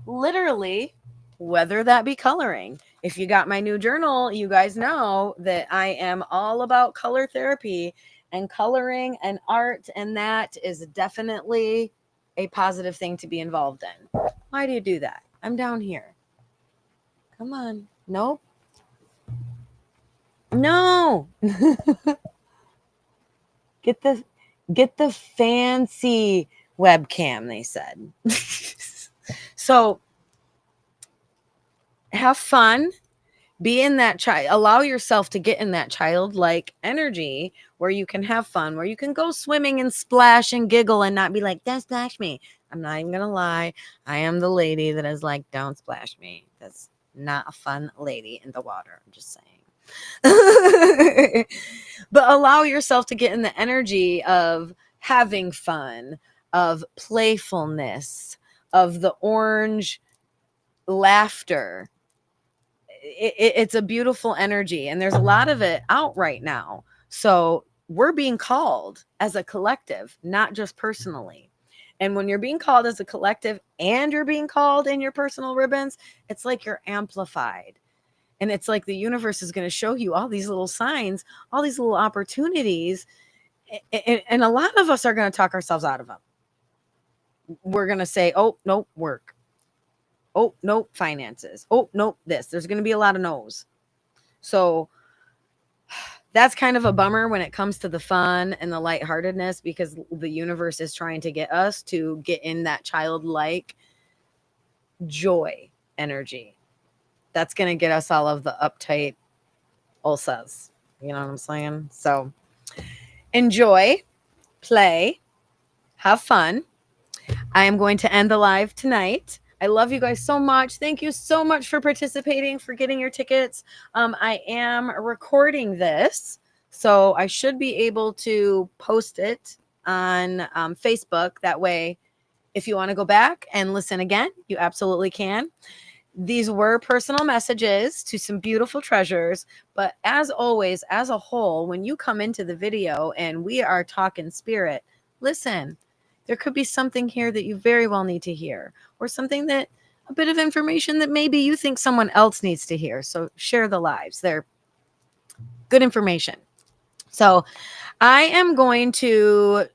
Literally, whether that be coloring. If you got my new journal, you guys know that I am all about color therapy and coloring and art, and that is definitely a positive thing to be involved in. Why do you do that? I'm down here. Come on. Nope. No. Get the fancy webcam, they said. So have fun. Be in that allow yourself to get in that childlike energy where you can have fun, where you can go swimming and splash and giggle and not be like, don't splash me. I'm not even gonna lie. I am the lady that is like, don't splash me. That's not a fun lady in the water. I'm just saying. But allow yourself to get in the energy of having fun, of playfulness, of the orange laughter. It's a beautiful energy, and there's a lot of it out right now. So we're being called as a collective, not just personally. And when you're being called as a collective and you're being called in your personal ribbons, it's like you're amplified. And it's like the universe is going to show you all these little signs, all these little opportunities. And a lot of us are going to talk ourselves out of them. We're going to say, oh, nope, work. Oh, nope, finances. Oh, nope, this. There's going to be a lot of no's. So that's kind of a bummer when it comes to the fun and the lightheartedness, because the universe is trying to get us to get in that childlike joy energy. That's going to get us all of the uptight ulcers. You know what I'm saying? So enjoy, play, have fun. I am going to end the live tonight. I love you guys so much. Thank you so much for participating, for getting your tickets. I am recording this, so I should be able to post it on Facebook. That way, if you want to go back and listen again, you absolutely can. These were personal messages to some beautiful treasures. But as always, as a whole, when you come into the video and we are talking spirit, listen, there could be something here that you very well need to hear, or something that a bit of information that maybe you think someone else needs to hear. So share the lives. They're good information. So I am going to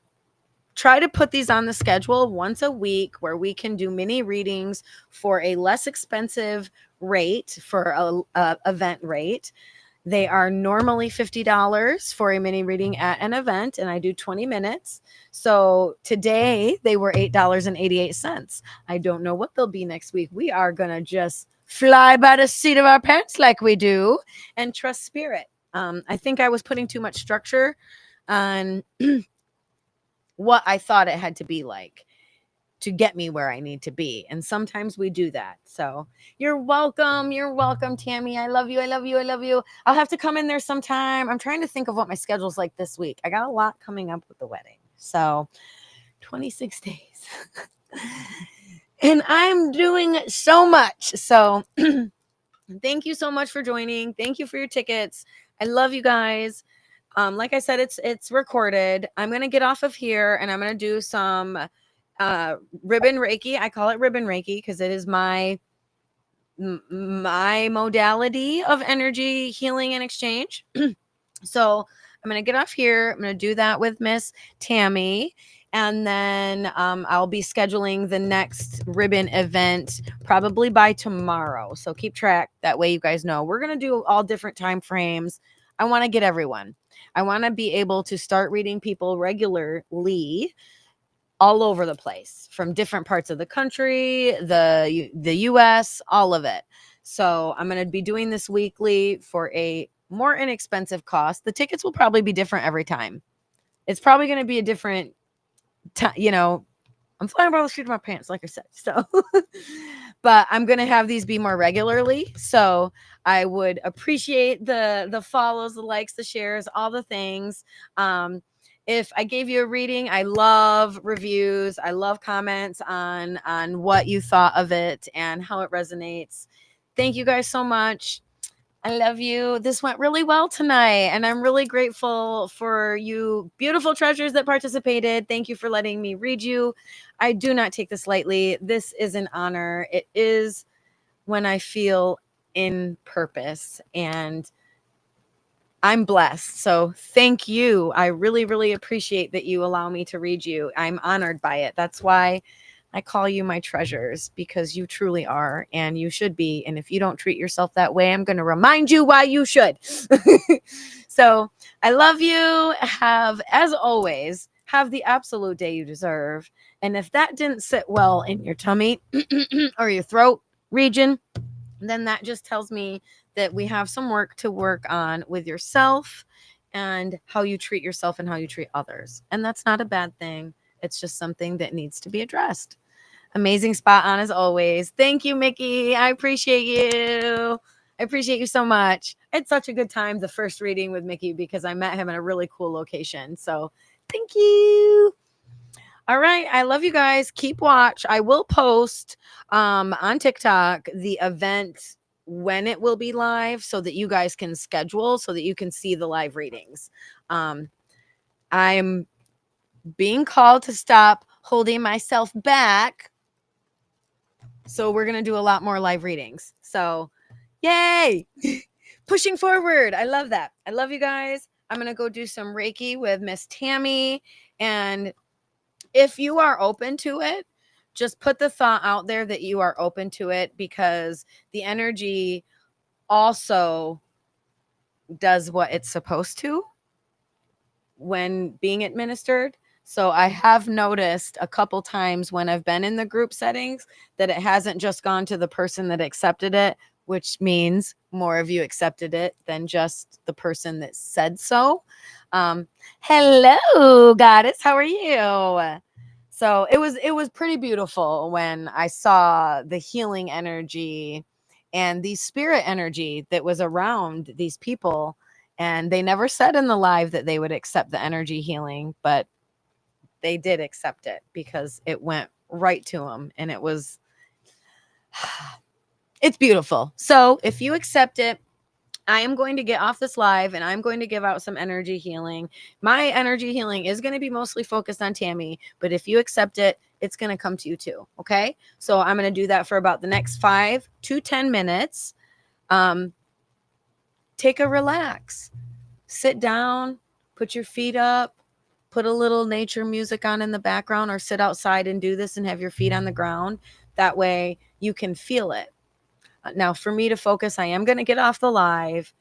try to put these on the schedule once a week where we can do mini readings for a less expensive rate, for a event rate. They are normally $50 for a mini reading at an event, and I do 20 minutes. So today they were $8.88. I don't know what they'll be next week. We are going to just fly by the seat of our pants like we do and trust spirit. I think I was putting too much structure on what I thought it had to be like to get me where I need to be. And sometimes we do that. So you're welcome. You're welcome, Tammy. I love you. I love you. I love you. I'll have to come in there sometime. I'm trying to think of what my schedule's like this week. I got a lot coming up with the wedding. So 26 days. And I'm doing so much. So thank you so much for joining. Thank you for your tickets. I love you guys. Like I said, it's recorded. I'm gonna get off of here and I'm gonna do some ribbon Reiki. I call it ribbon Reiki because it is my modality of energy healing and exchange. So I'm gonna get off here. I'm gonna do that with Miss Tammy. And then I'll be scheduling the next ribbon event probably by tomorrow. So keep track. That way you guys know. We're going to do all different time frames. I want to get everyone. I want to be able to start reading people regularly all over the place, from different parts of the country, the US, all of it. So I'm going to be doing this weekly for a more inexpensive cost. The tickets will probably be different every time. It's probably going to be a different I'm flying by the seat of my pants, like I said. So, but I'm going to have these be more regularly. So I would appreciate the follows, the likes, the shares, all the things. If I gave you a reading, I love reviews. I love comments on what you thought of it and how it resonates. Thank you guys so much. I love you. This went really well tonight, and I'm really grateful for you beautiful treasures that participated. Thank you for letting me read you. I do not take this lightly. This is an honor. It is when I feel in purpose, and I'm blessed. So thank you. I really, really appreciate that you allow me to read you. I'm honored by it. That's why I call you my treasures, because you truly are, and you should be. And if you don't treat yourself that way, I'm going to remind you why you should. So I love you. As always, have the absolute day you deserve. And if that didn't sit well in your tummy or your throat region, then that just tells me that we have some work to work on with yourself and how you treat yourself and how you treat others. And that's not a bad thing. It's just something that needs to be addressed. Amazing spot on as always. Thank you, Mickey. I appreciate you. I appreciate you so much. I had such a good time the first reading with Mickey because I met him in a really cool location. So thank you. All right. I love you guys. Keep watch. I will post on TikTok the event when it will be live so that you guys can schedule, so that you can see the live readings. I'm being called to stop holding myself back. So we're going to do a lot more live readings. So yay, pushing forward. I love that. I love you guys. I'm going to go do some Reiki with Miss Tammy. And if you are open to it, just put the thought out there that you are open to it, because the energy also does what it's supposed to when being administered. So I have noticed a couple times when I've been in the group settings that it hasn't just gone to the person that accepted it, which means more of you accepted it than just the person that said so. Hello, goddess. How are you? So it was pretty beautiful when I saw the healing energy and the spirit energy that was around these people. And they never said in the live that they would accept the energy healing, but they did accept it because it went right to them. And it was, it's beautiful. So if you accept it, I am going to get off this live and I'm going to give out some energy healing. My energy healing is going to be mostly focused on Tammy, but if you accept it, it's going to come to you too. Okay. So I'm going to do that for about the next 5 to 10 minutes. Take a relax, sit down, put your feet up, put a little nature music on in the background, or sit outside and do this and have your feet on the ground. That way you can feel it. Now, for me to focus, I am going to get off the live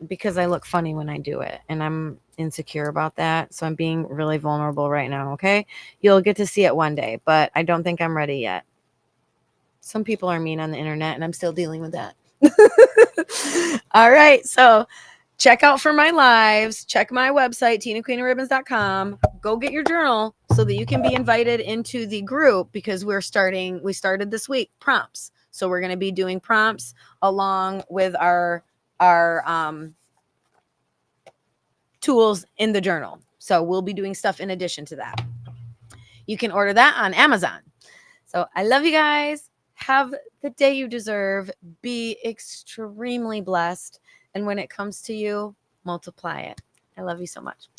because I look funny when I do it and I'm insecure about that. So I'm being really vulnerable right now. Okay. You'll get to see it one day, but I don't think I'm ready yet. Some people are mean on the internet and I'm still dealing with that. All right. So check out for my lives. Check my website, tinaqueenofribbons.com. Go get your journal so that you can be invited into the group because we started this week prompts. So we're going to be doing prompts along with our tools in the journal. So we'll be doing stuff in addition to that. You can order that on Amazon. So I love you guys. Have the day you deserve. Be extremely blessed. And when it comes to you, multiply it. I love you so much.